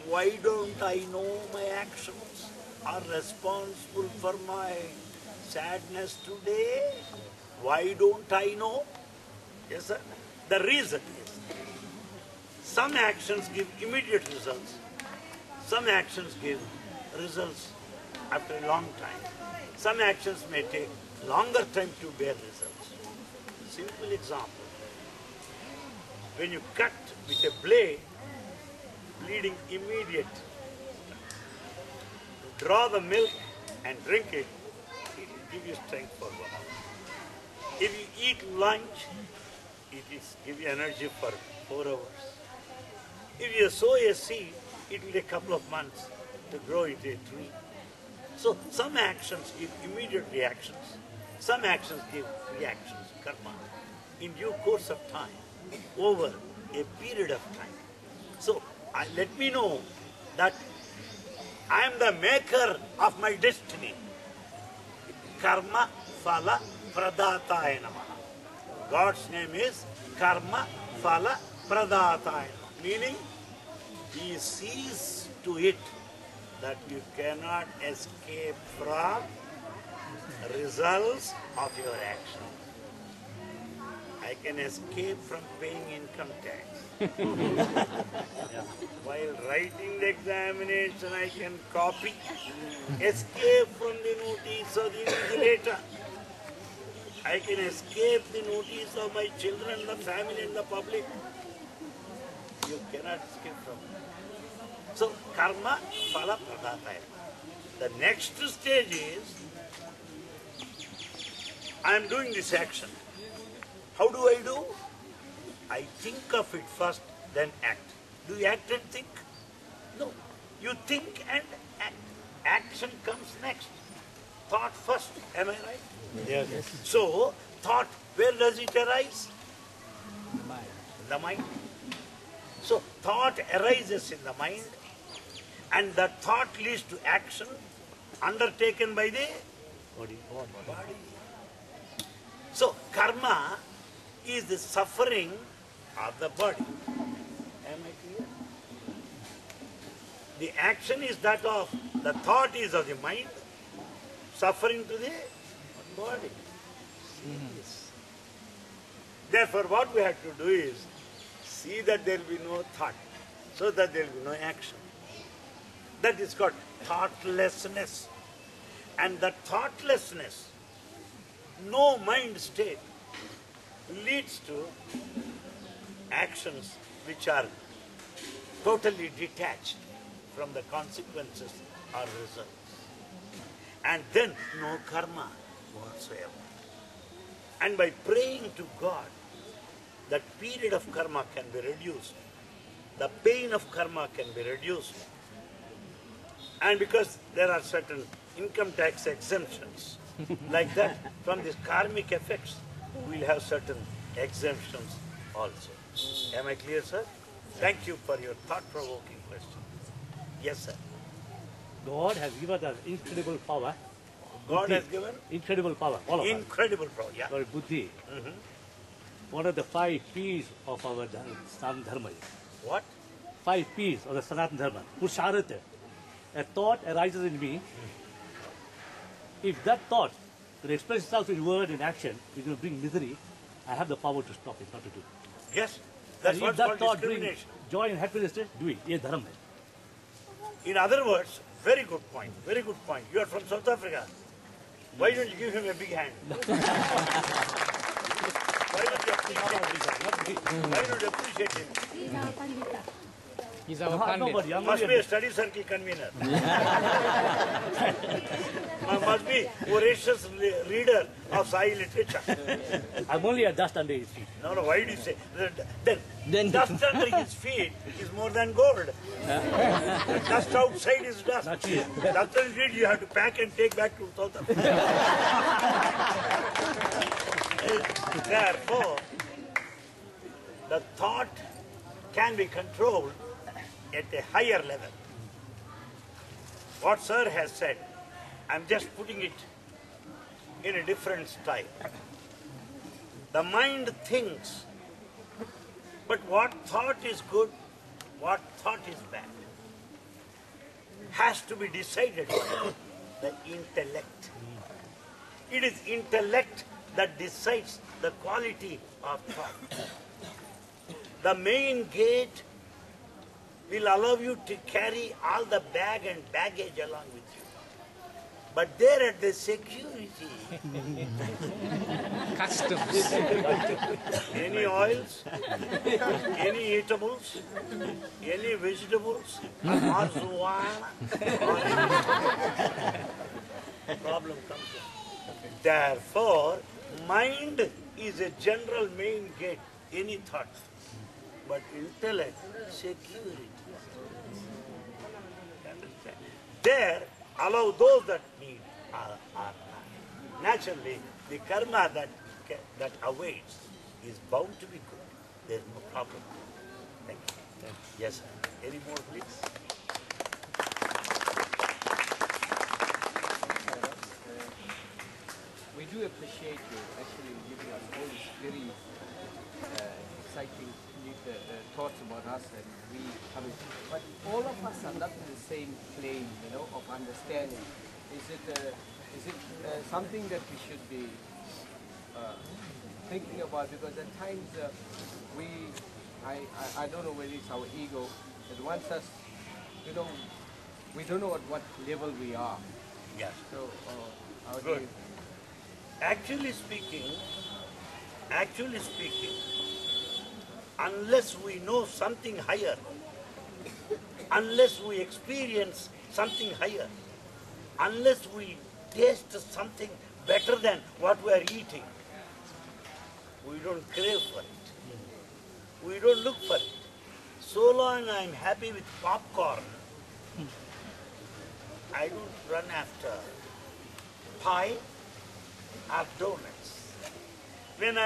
Why don't I know my actions are responsible for my sadness today? Why don't I know? Yes, sir. The reason is, some actions give immediate results. Some actions give results after a long time. Some actions may take longer time to bear results. Simple example. When you cut with a blade, bleeding immediate. Draw the milk and drink it, it will give you strength for 1 hour. If you eat lunch, it will give you energy for 4 hours. If you sow a seed, it will take a couple of months to grow into a tree. So some actions give immediate reactions. Some actions give reactions, karma, in due course of time, over a period of time. So let me know that I am the maker of my destiny. Karma Phala Pradataya Namaha. God's name is Karma Phala Pradataya Namaha. Meaning, He sees to it that you cannot escape from results of your action. I can escape from paying income tax. While writing the examination, I can copy, escape from the notice of the invigilator. I can escape the notice of my children, the family, and the public. You cannot escape from it. So, karma, phala, pradataya. The next stage is, I am doing this action. How do I do? I think of it first, then act. Do you act and think? No. You think and act. Action comes next. Thought first. Am I right? Yes. So, thought, where does it arise? The mind. So, thought arises in the mind, and that thought leads to action undertaken by the body. So, karma is the suffering of the body. Am I clear? The action is that of, the thought is of the mind, suffering to the body. Yes. Therefore, what we have to do is, see that there will be no thought, so that there will be no action. That is called thoughtlessness. And that thoughtlessness, no mind state, leads to actions which are totally detached from the consequences or results. And then no karma whatsoever. And by praying to God, that period of karma can be reduced. The pain of karma can be reduced. And because there are certain income tax exemptions, like that, from these karmic effects, we will have certain exemptions also. Am I clear, sir? Thank you for your thought-provoking question. Yes, sir. God has given us incredible power. God Buddhi. has given Incredible power, all of us. incredible power. Yeah. Our buddhi. One of the 5 P's of our Sanatana Dharma. What? 5 P's of the Sanatana Dharma. Purushartha. A thought arises in me. If that thought will express itself in word and action, it will bring misery. I have the power to stop it, not to do it. Yes. That's And what's if that called thought brings discrimination. joy and happiness, do it. Ye dharma hai. In other words, very good point. Very good point. You are from South Africa. Why don't you give him a big hand? Why don't you appreciate him? Why don't you appreciate him? He's our No, pundit. nobody. I'm Must only be a a study circle convener. Must be voracious reader of Sai literature. I'm only a dust under his feet. No, why do you say? Then dust under his feet is more than gold. The dust outside is dust. Not here. Dust under his feet you have to pack and take back to South Africa. Therefore, the thought can be controlled at a higher level. What Sir has said, I'm just putting it in a different style. The mind thinks, but what thought is good, what thought is bad, has to be decided by the intellect. It is intellect that decides the quality of thought. The main gate will allow you to carry all the bag and baggage along with you. But there at the security, Customs. any oils, any eatables, any vegetables, marijuana, or any problem comes in. Therefore, mind is a general main gate, any thoughts. But intellect, security. Understand? There, allow those that need are not. Naturally, the karma that awaits is bound to be good. There's no problem. Thank you. Yes, sir. Any more, please? We do appreciate you actually giving us all these very exciting thoughts about us, and but all of us are not in the same plane, of understanding. Is it something that we should be thinking about? Because at times I don't know whether it's our ego that wants us, we don't know at what level we are. Yes. So how do Good. you? Actually speaking, unless we know something higher, unless we experience something higher, unless we taste something better than what we are eating, we don't crave for it. We don't look for it. So long I am happy with popcorn, I don't run after pie or donuts. When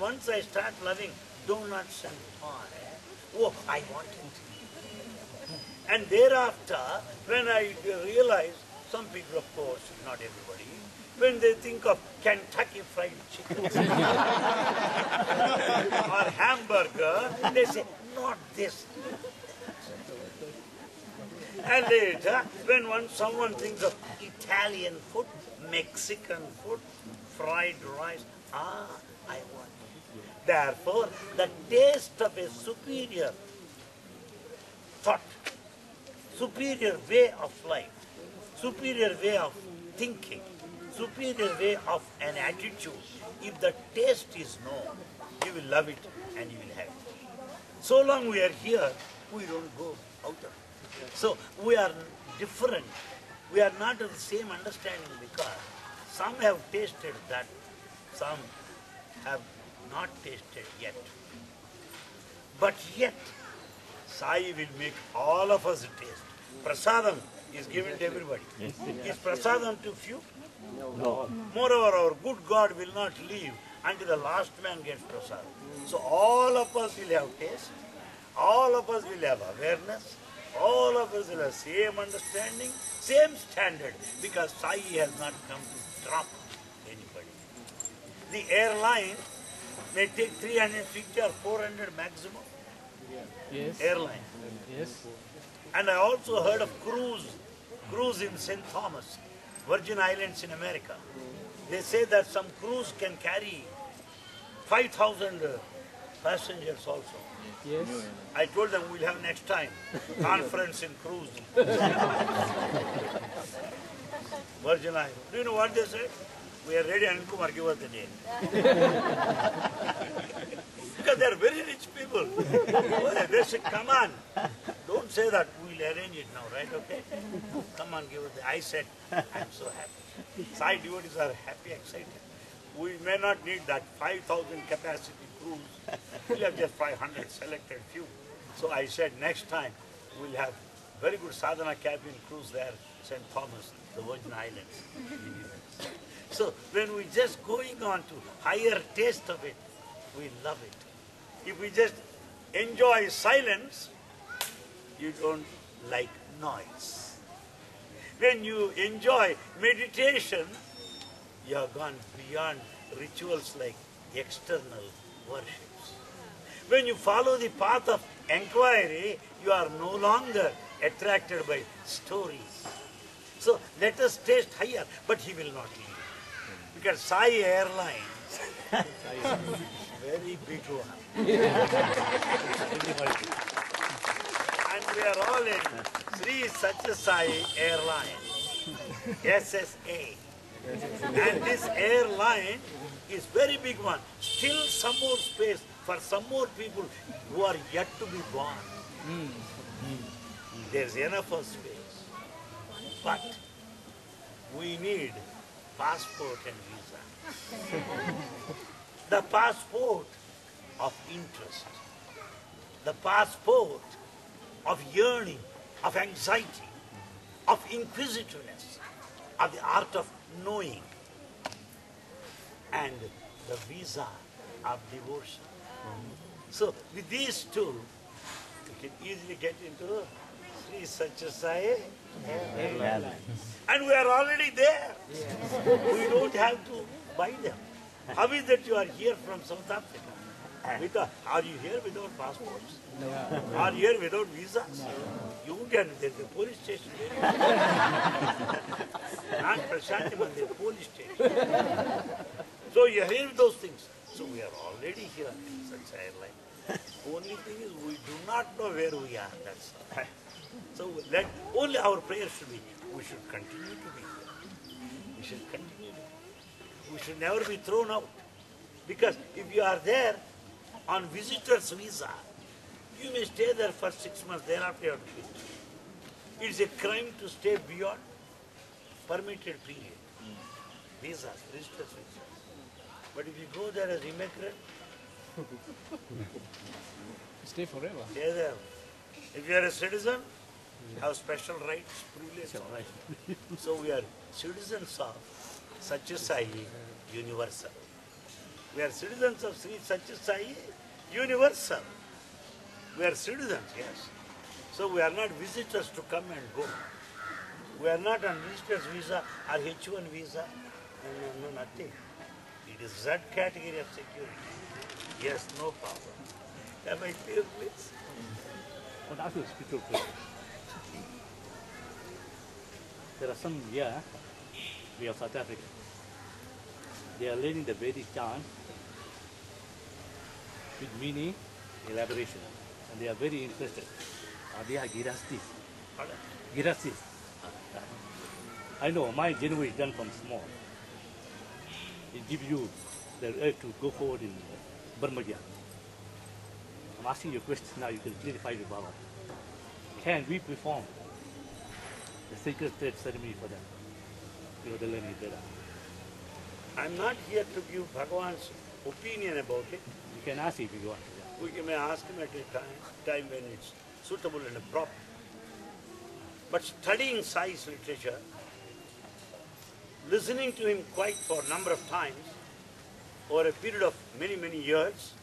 once I start loving donuts and pie, I want it. And thereafter, when I realize, some people of course, not everybody, when they think of Kentucky Fried Chicken or hamburger, they say, not this. And later, when someone thinks of Italian food, Mexican food, fried rice, I want it. Therefore, the taste of a superior thought, superior way of life, superior way of thinking, superior way of an attitude, if the taste is known, you will love it and you will have it. So long we are here, we don't go out of it. So we are different. We are not of the same understanding because some have tasted that, some have not tasted yet. But yet, Sai will make all of us taste. Prasadam is given to everybody. Is prasadam too few? No. Moreover, our good God will not leave until the last man gets prasadam. So all of us will have taste, all of us will have awareness, all of us will have same understanding, same standard, because Sai has not come to drop anybody. The airline may take 350 or 400 maximum. Yes. Airline. Yes. And I also heard of cruise in St. Thomas, Virgin Islands in America. They say that some cruise can carry 5,000 passengers also. Yes. I told them we'll have next time conference in cruise. Virgin Islands. Do you know what they said? We are ready, Anil Kumar, give us the date. Because they are very rich people. They say, come on. Don't say that. We'll arrange it now, right? Okay? Come on, give us the... I said, I'm so happy. Sai devotees are happy, excited. We may not need that 5,000 capacity cruise. We'll have just 500 selected few. So I said, next time we'll have very good sadhana cabin cruise there, St. Thomas, the Virgin Islands. So when we just going on to higher taste of it, we love it. If we just enjoy silence, you don't like noise. When you enjoy meditation, you have gone beyond rituals like external worships. When you follow the path of inquiry, you are no longer attracted by stories. So let us taste higher, but he will not leave. Because Sai Airlines, very big one. And we are all in Sri Satya Sai Airlines, SSA. And this airline is very big one. Still some more space for some more people who are yet to be born. There's enough of space. But we need passport and visa. The passport of interest. The passport of yearning, of anxiety, of inquisitiveness, of the art of knowing, and the visa of devotion. So with these two, you can easily get into Sri Satya Sai Airlines. And we are already there. We don't have to buy them. How is that you are here from South Africa? Are you here without passports? No. Are you here without visas? No. You can, there's a police station there. Not Prashanti, but there's a police station. So you are here with those things. So we are already here in such airline. Only thing is we do not know where we are. That's all. So let only our prayer should be, we should continue to be here. We should continue to be. We should never be thrown out. Because if you are there on visitor's visa, you may stay there for 6 months, thereafter you have to quit. It's a crime to stay beyond permitted period. Visas, visitor's visas. But if you go there as immigrant, Stay forever. stay there. If you are a citizen, you have special rights, privileges. So we are citizens of Satya Sai Universal. We are citizens of Sri Satya Sai Universal. We are citizens, yes. So we are not visitors to come and go. We are not on visitor's visa or H1 visa. No, nothing. It is Z category of security. Yes, no problem. Am I clear, please? I want to ask you a spiritual question. There are some here, we are South Africa. They are learning the Vedic chant with meaning, elaboration, and they are very interested. They are girastis. Girastis. I know my January is done from small. It gives you the urge to go forward in Brahmagya. I'm asking you a question now, you can clarify with Baba. Can we perform the sacred thread ceremony for them? You know, the learning better. I'm not here to give Bhagavan's opinion about it. You can ask if you want. Yeah. We may ask him at a time when it's suitable and proper. But studying Sai's literature, listening to him quite for a number of times, over a period of many, many years,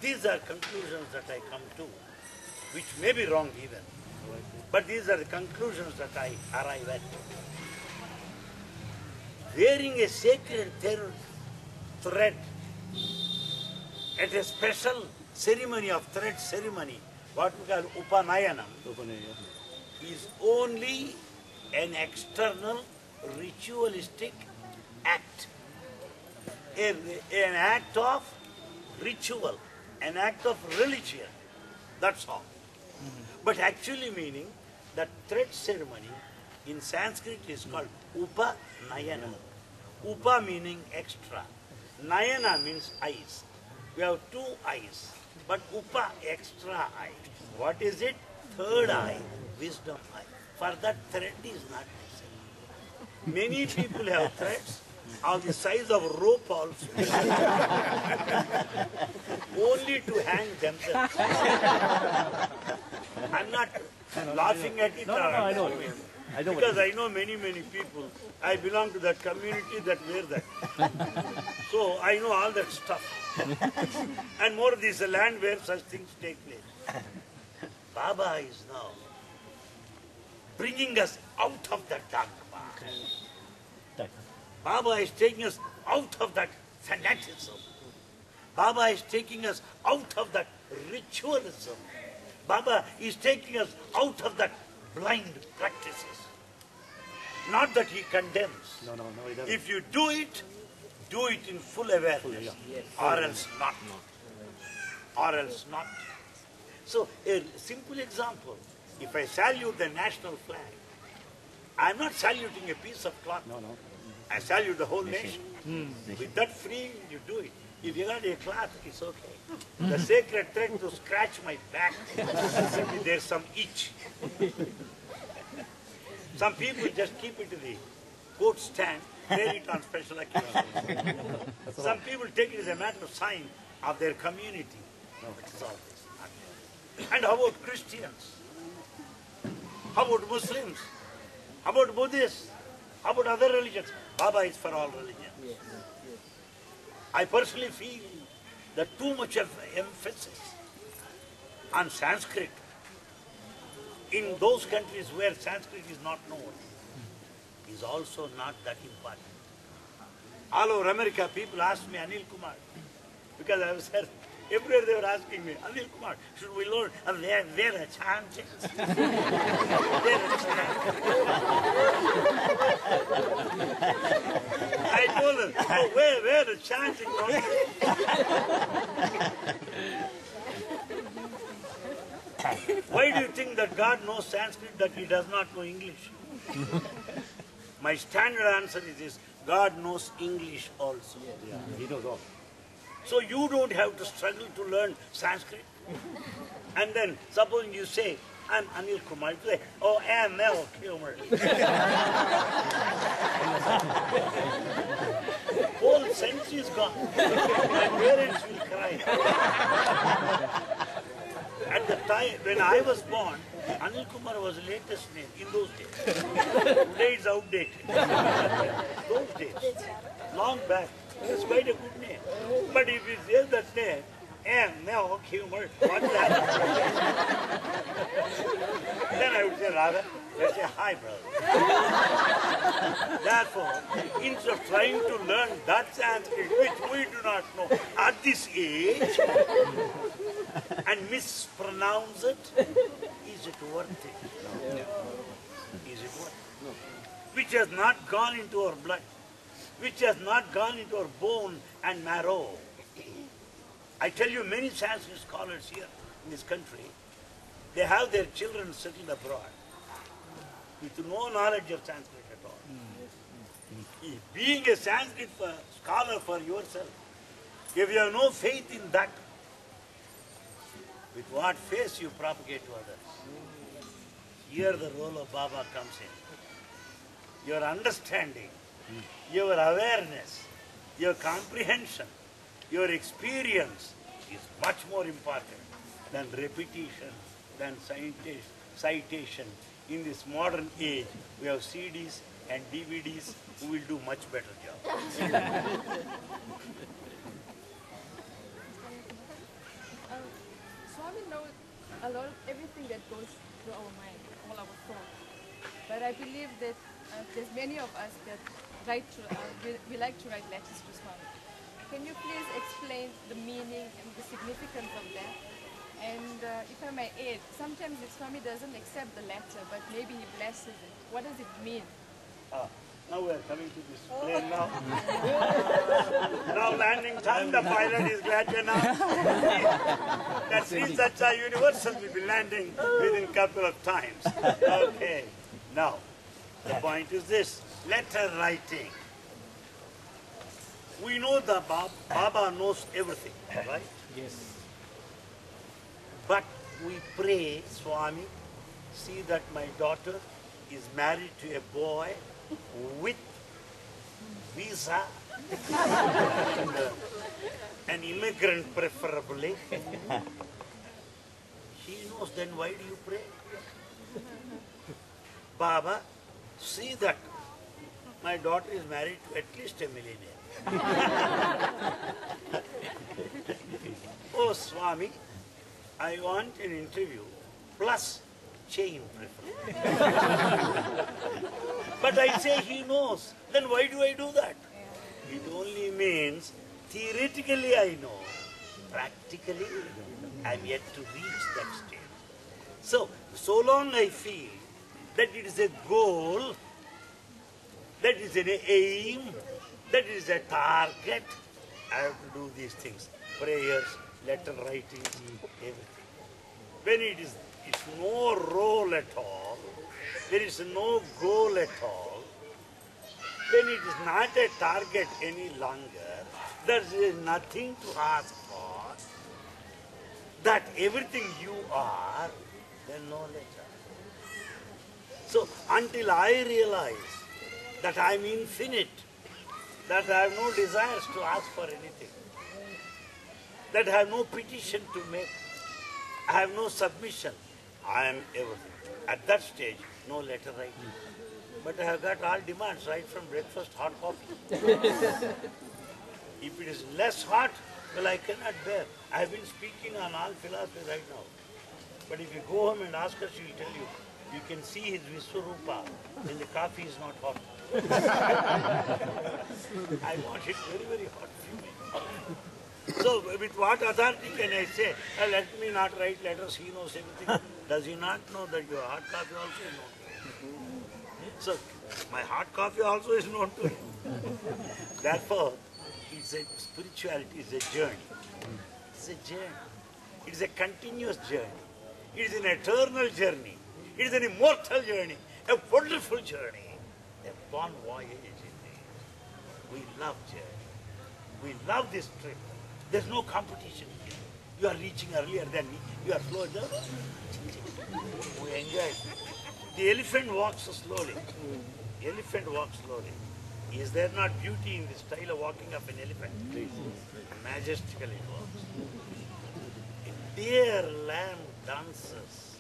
these are conclusions that I come to, which may be wrong even. But these are the conclusions that I arrive at. Wearing a sacred thread at a special ceremony of thread ceremony, what we call Upanayanam, is only an external ritualistic act. An act of ritual, an act of religion. That's all. But actually meaning that thread ceremony in Sanskrit is called Upanayanam. Upa meaning extra. Nayana means eyes. We have 2 eyes, but upa, extra eye. What is it? 3rd eye, wisdom eye. For that, thread is not necessary. Many people have threads of the size of rope also. Only to hang themselves. I'm not laughing at it. No, I know. Because I know many people. I belong to that community that wear that. So I know all that stuff. And more, this is a land where such things take place. Baba is now bringing us out of that dogma. Baba is taking us out of that fanaticism. Baba is taking us out of that ritualism. Baba is taking us out of that blind practices. Not that he condemns. No, he doesn't. If you do it in full awareness. Or else not. Or else not. So, a simple example. If I salute the national flag, I'm not saluting a piece of cloth. No. I salute the whole nation. With that free, you do it. If you got a cloth, it's okay. The sacred thread to scratch my back, there's some itch. Some people just keep it to the coat stand, wear it on special occasions. Some people take it as a matter of sign of their community. It's all this. And how about Christians? How about Muslims? How about Buddhists? How about other religions? Baba is for all religions. I personally feel that too much of emphasis on Sanskrit in those countries where Sanskrit is not known is also not that important. All over America, people ask me, Anil Kumar, because I was there, everywhere they were asking me, Anil Kumar, should we learn? Where a chant? Where a chant? I told them, oh, where the chanting? Why do you think that God knows Sanskrit, that he does not know English? My standard answer is this: God knows English also. Yeah, he knows all. So you don't have to struggle to learn Sanskrit. And then, supposing you say, I'm Anil Kumar, you say, oh, Anil Kumar. Whole sense is gone. My parents will cry. At the time when I was born, Anil Kumar was the latest name in those days. Today it's outdated. Those days, long back, it's quite a good name. But if you say that name, Anil Kumar, what's that? Then I would say, rather, let's say, hi, brother. Therefore, instead of trying to learn that Sanskrit, which we do not know at this age, and mispronounce it, is it worth it? No. Is it worth it? Which has not gone into our blood, which has not gone into our bone and marrow. I tell you, many Sanskrit scholars here in this country, they have their children settled abroad with no knowledge of Sanskrit at all. Being a Sanskrit scholar for yourself, if you have no faith in that, with what face you propagate to others. Here the role of Baba comes in. Your understanding, your awareness, your comprehension, your experience is much more important than repetition, than citation. In this modern age, we have CDs and DVDs who will do much better job. Swami knows a lot of everything that goes through our mind, all our thoughts. But I believe that there's many of us that we like to write letters to Swami. Can you please explain the meaning and the significance of that? And if I may add, sometimes if Swami doesn't accept the letter, but maybe he blesses it, what does it mean? Now we are coming to this plane now. Now landing time, the pilot is glad to announce. That means that our universal will be landing within a couple of times. Okay. Now, the point is this: letter writing. We know the Baba knows everything, right? Yes. But we pray, Swami, see that my daughter is married to a boy with visa, and, an immigrant preferably. He knows, then why do you pray? Baba, see that my daughter is married to at least a millionaire. Oh, Swami, I want an interview plus chain preference. But I say he knows. Then why do I do that? It only means theoretically I know. Practically, I'm yet to reach that stage. So long I feel that it is a goal, that is an aim, that is a target, I have to do these things. Prayers, letter writing, everything. When it's no role at all, there is no goal at all, then it is not a target any longer, there is nothing to ask for, that everything you are, then no letter. So until I realize that I am infinite, that I have no desires to ask for anything, that I have no petition to make, I have no submission, I am everything. At that stage, no letter writing. But I have got all demands, right from breakfast, hot coffee. If it is less hot, well, I cannot bear. I have been speaking on all philosophy right now. But if you go home and ask her, she will tell you, you can see his Vishwarupa when the coffee is not hot. I want it very, very hot. So with what authority can I say, let me not write letters, he knows everything. Does he not know that your hot coffee also is known to him? So my hot coffee also is known to him. Therefore, spirituality is a journey. It's a journey. It is a continuous journey. It is an eternal journey. It is an immortal journey. A wonderful journey. A bon voyage indeed. We love journey. We love this trip. There's no competition here. You are reaching earlier than me. You are slower than me. We enjoy it. The elephant walks slowly. The elephant walks slowly. Is there not beauty in the style of walking of an elephant? Majestically it walks. A deer lamb dances.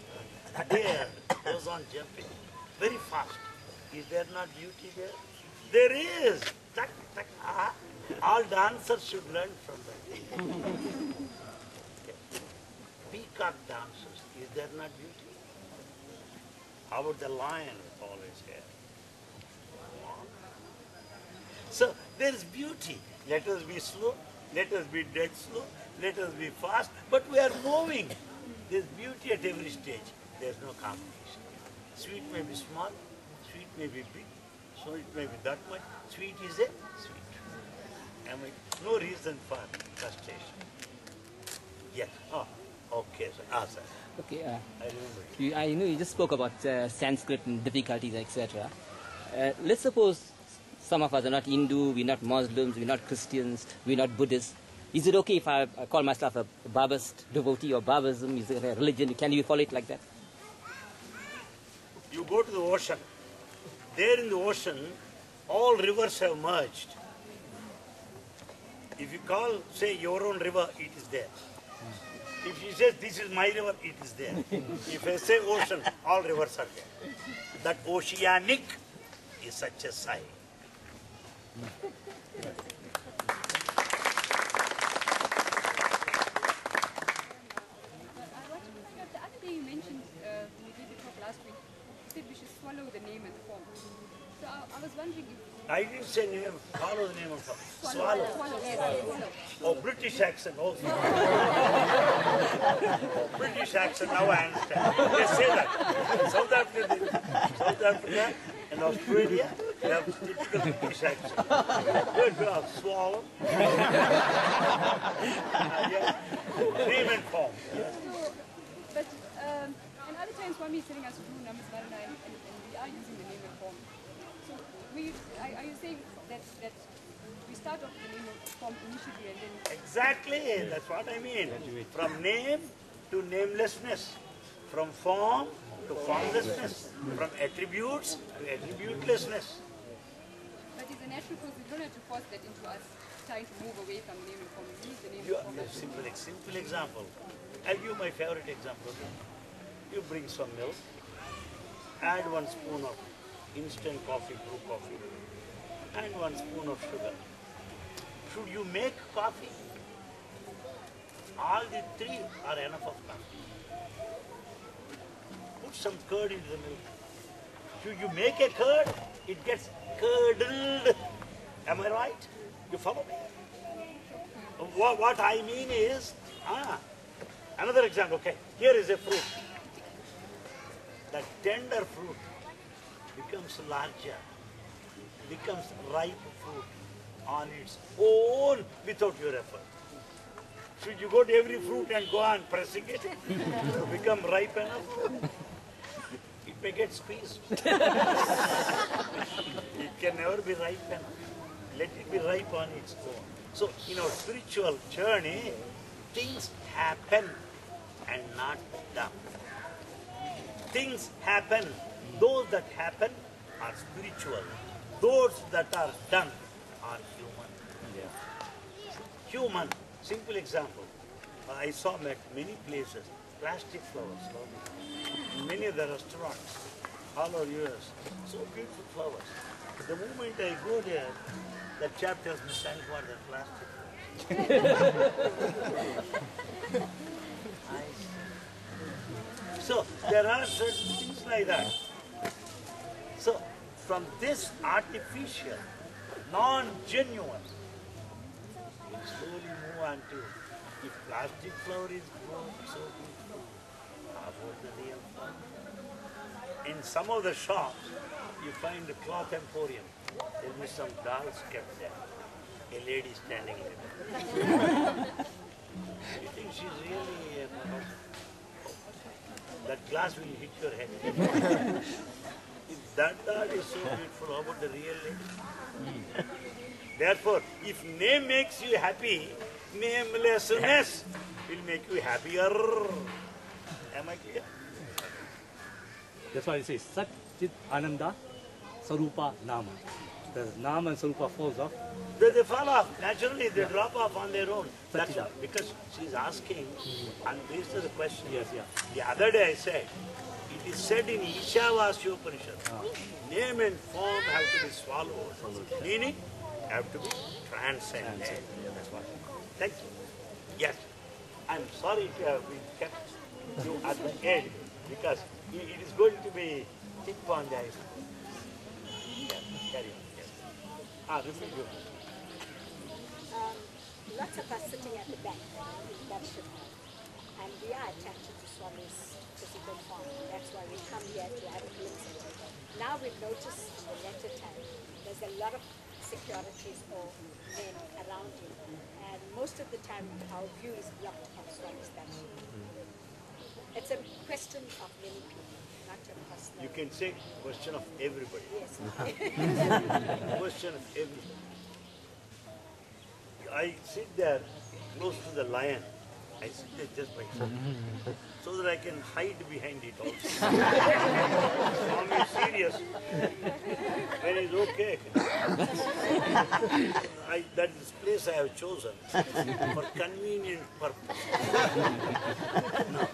A deer goes on jumping very fast. Is there not beauty there? There is. Tak, tak, ah. All dancers should learn from that. Peacock dancers. Is there not beauty? How about the lion with all his hair? So there is beauty. Let us be slow, let us be dead slow, let us be fast, but we are moving. There is beauty at every stage. There is no competition. Sweet may be small, sweet may be big, so it may be that much. Sweet is a sweet. No reason for frustration. Yeah. Oh, okay. Sir. Okay. I remember. I know you just spoke about Sanskrit and difficulties, etc. Let's suppose some of us are not Hindu, we're not Muslims, we're not Christians, we're not Buddhists. Is it okay if I call myself a Babaist devotee or Babaism? Is it a religion? Can you follow it like that? You go to the ocean. There in the ocean, all rivers have merged. If you call, say, your own river, it is there. If she says, this is my river, it is there. If I say ocean, all rivers are there. That oceanic is such a sign. The other day you mentioned, when you did the talk last week, you said we should swallow the name and form. So I was wondering if... I didn't say name, follow the name of God. Swallow. Swallow. Oh, British accent also. British accent, now I understand. They say that. South Africa and Australia, they have typical British accent. Good job, swallow. Yes. Name and form. Yes. But and other times Swami is telling us to do numbers 1 and 9, and we are using the name and form. So are you saying that we start off with the name of form initially and then Exactly, that's what I mean. From name to namelessness, from form to formlessness, from attributes to attributelessness. but it's a natural process. We don't have to force that into us trying to move away from name and form. We use the name You, and form. simple example. I'll give you my favorite example. You bring some milk, add 1 spoon of instant coffee, brew coffee, and 1 spoon of sugar. Should you make coffee? All the 3 are enough of coffee. Put some curd into the milk. Should you make a curd? It gets curdled. Am I right? You follow me? What I mean is, another example, okay, here is a fruit. The tender fruit becomes larger, becomes ripe fruit on its own without your effort. Should you go to every fruit and go on pressing it to become ripe enough? It may get squeezed. It can never be ripe enough. Let it be ripe on its own. So in our spiritual journey, things happen and not done. Things happen. Those that happen are spiritual. Those that are done are human. Human. Simple example. I saw at many places plastic flowers. In many of the restaurants all over US. So beautiful flowers. The moment I go there, the chap tells me, thank God they're plastic. So there are certain things like that. So from this artificial, non-genuine, we slowly move on to, if plastic flower is grown so beautiful, how about the real flower? In some of the shops, you find the cloth emporium. There will be some dolls kept there. A lady standing in it. You think she's really that glass will hit your head. If that doll is so beautiful, how about the real lady? Therefore, if name makes you happy, namelessness will make you happier. Am I clear? That's why it says Sat Chit Ananda Sarupa Nama. The Nama and Sarupa falls off. They fall off. Naturally, they drop off on their own. That's Satchida. because she's asking, and this is the question. Yes, yeah. The other day I said, it is said in Ishavasya Upanishad, name and form have to be swallowed. Meaning, have to be transcended. That's what. Thank you. Yes. I'm sorry to have been kept you at the end because it is going to be tip on the ice. Yes, carry on. Yes. Repeat your question. Lots of us sitting at the back, that should have. And we are attracted to Swami's physical form. That's why we come here to have a glimpse at it. Now we've noticed in the letter time, there's a lot of securities or men around him. And most of the time, our view is blocked on Swami's darshan. It's a question of many people, not a personal. You can say question of everybody. Yes. Question of everybody. I sit there close to the lion. I sit there just by myself. So that I can hide behind it also. Swami is serious. When he's okay. That is the place I have chosen for convenient purpose. No.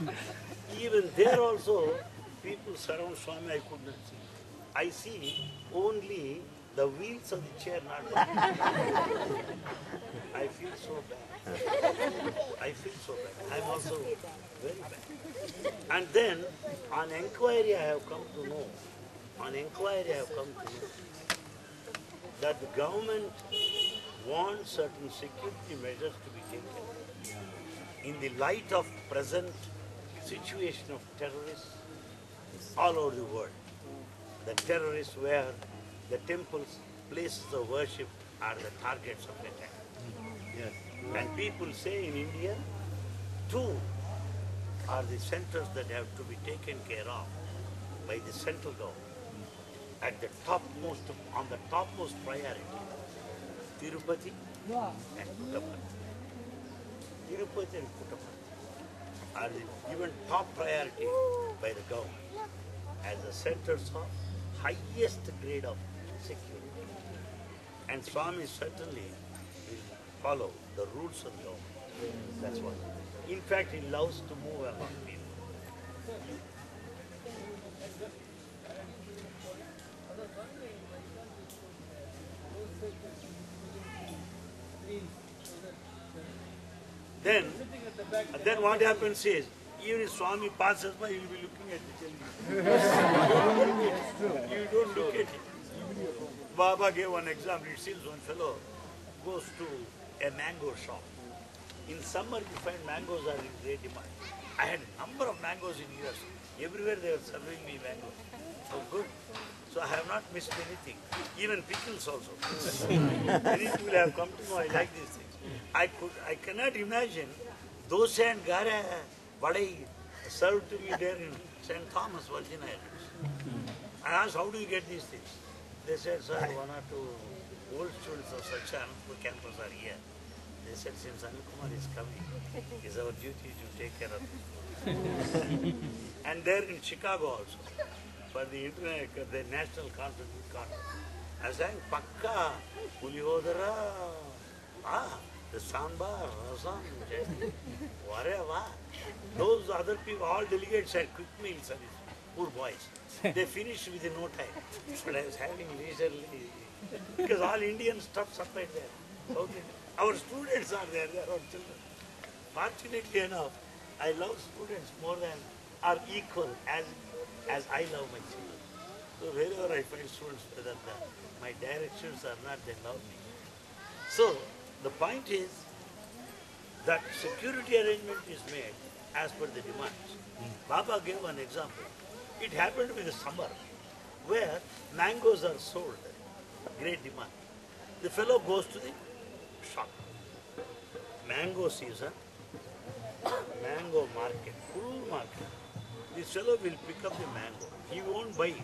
Even there also, people surround Swami, I could not see. I see only the wheels of the chair, not the I feel so bad. I feel so bad. I'm also very bad. And then, on inquiry, I have come to know, that the government wants certain security measures to be taken in the light of present situation of terrorists all over the world. The terrorists where the temples, places of worship are the targets of attack. Yes. And people say in India, two are the centers that have to be taken care of by the central government at the topmost, on the topmost priority. Tirupati and Puttaparthi. Tirupati and Puttaparthi are given top priority by the government as the centers of highest grade of security. And Swami certainly will follow the rules of the government. That's what. In fact, he loves to move among people. Then what happens is, even if Swami passes by, you will be looking at the children. You don't look at it. Baba gave one example. It seems one fellow goes to a mango shop. In summer, you find mangoes are in great demand. I had a number of mangoes in US. Everywhere they were serving me mangoes. Oh, good. So I have not missed anything. Even pickles also. Many people have come to know I like these things. I cannot imagine dosa and gara vadai served to me there in St. Thomas, Virgin Islands. I asked, how do you get these things? They said, sir, one or two old students of Satsang campus are here. They said, since Anil Kumar is coming, it's our duty to take care of it. And there in Chicago also, for the internet, the national conference. I sang Pakka, Pulihodara, the Sambar, Rasam, whatever. Those other people, all delegates had quick meal service, poor boys. They finished within no time. But I was having leisurely, because all Indian stuff supplied there. Okay. Our students are there, they are our children. Fortunately enough, I love students more than, are equal as I love my children. So wherever I find students, whether my directions are not, they love me. So the point is that security arrangement is made as per the demands. Baba gave an example. It happened with the summer where mangoes are sold, great demand. The fellow goes to the shop. Mango season, mango market, full market. This fellow will pick up the mango. He won't buy it.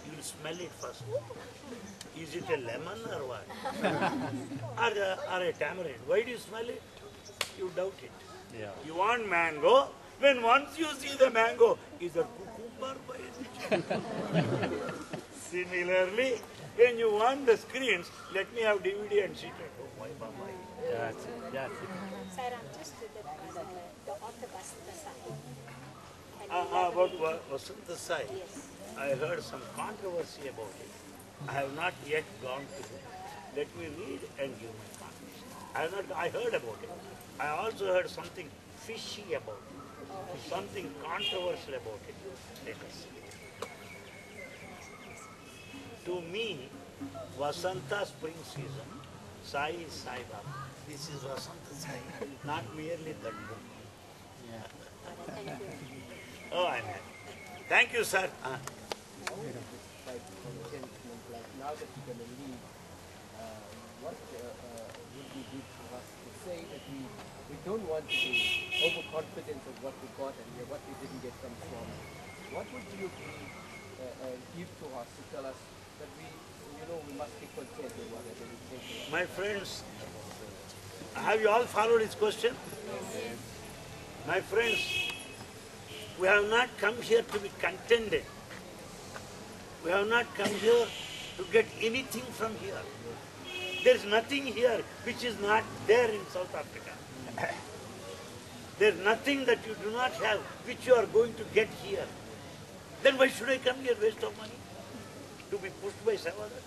He will smell it first. Is it a lemon or what? or a tamarind? Why do you smell it? You doubt it. Yeah. You want mango, when once you see the mango, is a cucumber by any chance? Similarly, when you want the screens, let me have DVD and sit at home. Why, Baba? That's it. That's it. Sairam, just to the author Vasanta Sai. About Vasanta Sai, Yes. I heard some controversy about it. I have not yet gone to it. Let me read and give my comments. I heard about it. I also heard something fishy about it. Something controversial about it. Let us see. To me, Vasanta spring season, Sai is Sai Baba. This is Vasanta Sai, not merely that book. Thank you. Oh, I'm happy. Thank you, sir. Like for the gentleman, like now that you're going to leave, what would be good for us to say that we don't want to be overconfident of what we got and what we didn't get from Swami. What would you give to us to tell us that we must be content with whatever we take? My friends, have you all followed his question? Yes. My friends, we have not come here to be contented. We have not come here to get anything from here. There is nothing here which is not there in South Africa. There is nothing that you do not have which you are going to get here. Then why should I come here, waste of money? To be pushed by some other?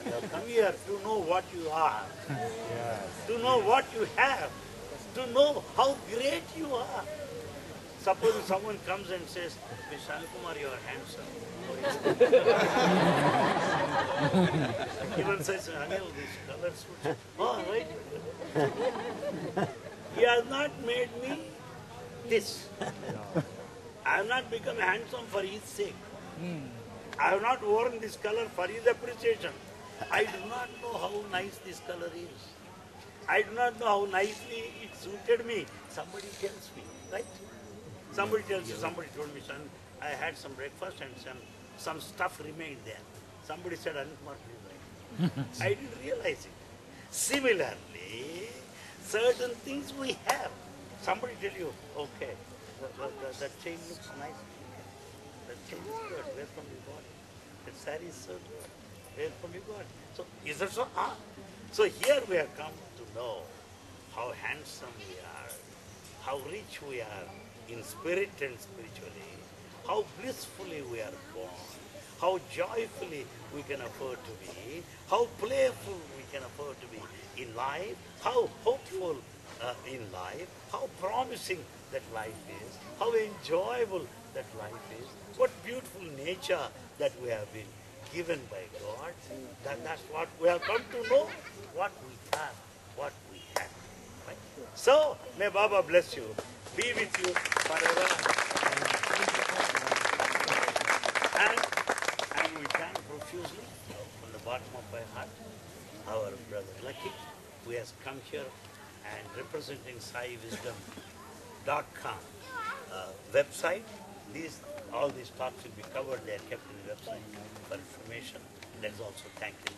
You have come here to know what you are, to know what you have, to know how great you are. Suppose someone comes and says, Mr. Anil Kumar, you are handsome. Even says, Anil, this color suits. Oh, right. He has not made me this. I have not become handsome for his sake. I have not worn this color for his appreciation. I do not know how nice this color is. I do not know how nicely it suited me. Somebody tells me, right? Somebody tells you, somebody told me, son, I had some breakfast and some stuff remained there. Somebody said, Anil Kumar, please write. I didn't realize it. Similarly, certain things we have. Somebody tell you, okay, that chain looks nice. That chain is good. Where from you got it? That saree is so good. Where from you got it? So, is that so? So here we have come to know how handsome we are, how rich we are in spirit and spiritually, how blissfully we are born, how joyfully we can afford to be, how playful we can afford to be in life, how hopeful in life, how promising that life is, how enjoyable that life is, what beautiful nature that we have been given by God. That's what we have come to know, what we are, what we have. Right? So, may Baba bless you, be with you forever. And we thank profusely from the bottom of my heart our brother Lucky, who has come here and representing SaiWisdom.com website. All these talks will be covered. They are kept in the website for information. Let's also thank him.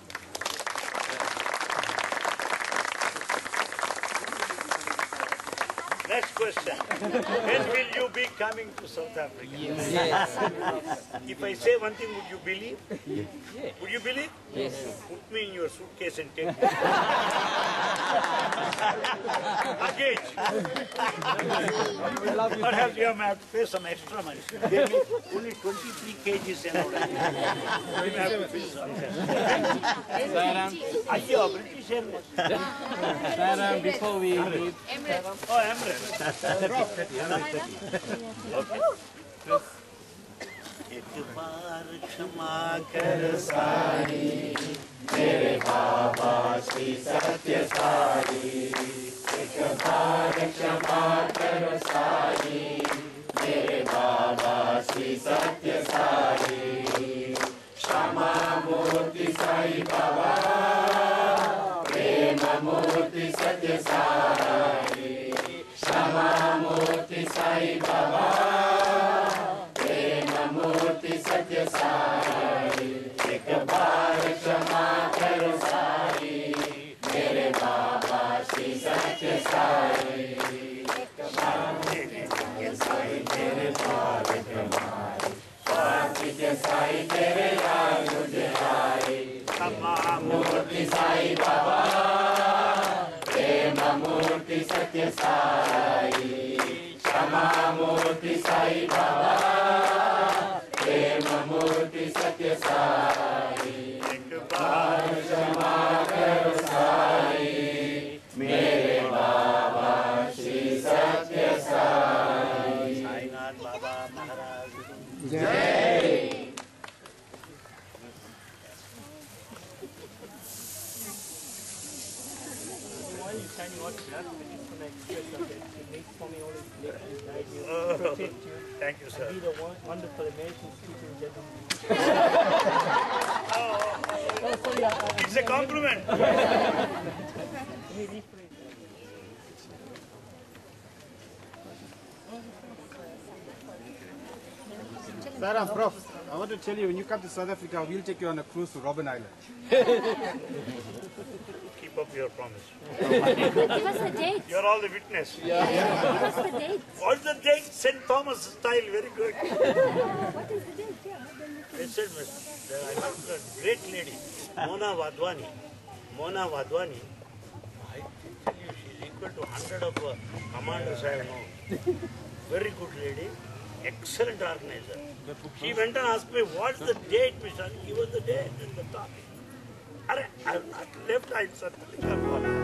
Next question. When will you be coming to South Africa? Yes. If I say one thing, would you believe? Yes. Would you believe? Yes. Put me in your suitcase and take me. Luggage. Perhaps you have to pay some extra money. They need only 23 kgs and all that. You have to pay some. Ayyo, British Airways. Before we leave, Oh, Emirates. Okay. एक बार क्षमा कर साई मेरे बाबा श्री सत्य साई एक बार क्षमा कर साई मेरे बाबा श्री सत्य साई क्षमा मूर्ति साई बाबा प्रेम मूर्ति सत्य साई क्षमा मूर्ति साई बाबा मूर्ति सत्य साई एक बार क्षमा करो साई मेरे बाबा श्री सत्य साई एक बार साई तेरे पार तुम्हारी सत्य साई तेरे यार मुझे आई क्षमा मूर्ति साई बाबा प्रेम मूर्ति सत्य साई क्षमा मूर्ति साई बाबा प्रेम मूर्ति सत्य साई एक बार क्षमा करो साई मेरे बाबा श्री सत्य साई साईनाथ बाबा महाराज जय। why are you shining hot blood? I just want to express that to make Swami always live and guide you, protect you, Thank you, sir. and be the wonderful, amazing, teaching gentleman. It's a compliment. Let me rephrase. Saram, Prof, I want to tell you, when you come to South Africa, we'll take you on a cruise to Robben Island. Keep up your promise. Give us a date. You're all the witness. Give us the date. What's the date? St. Thomas style, very good. What is the date? Yeah, They said, I met a great lady, Mona Wadhwani. Mona Wadhwani, I tell you, she's equal to 100 of commanders I have known. Very good lady, excellent organizer. She went and asked me, what's the date, Mr. Give us the date and the topic. I have not left, I certainly can't.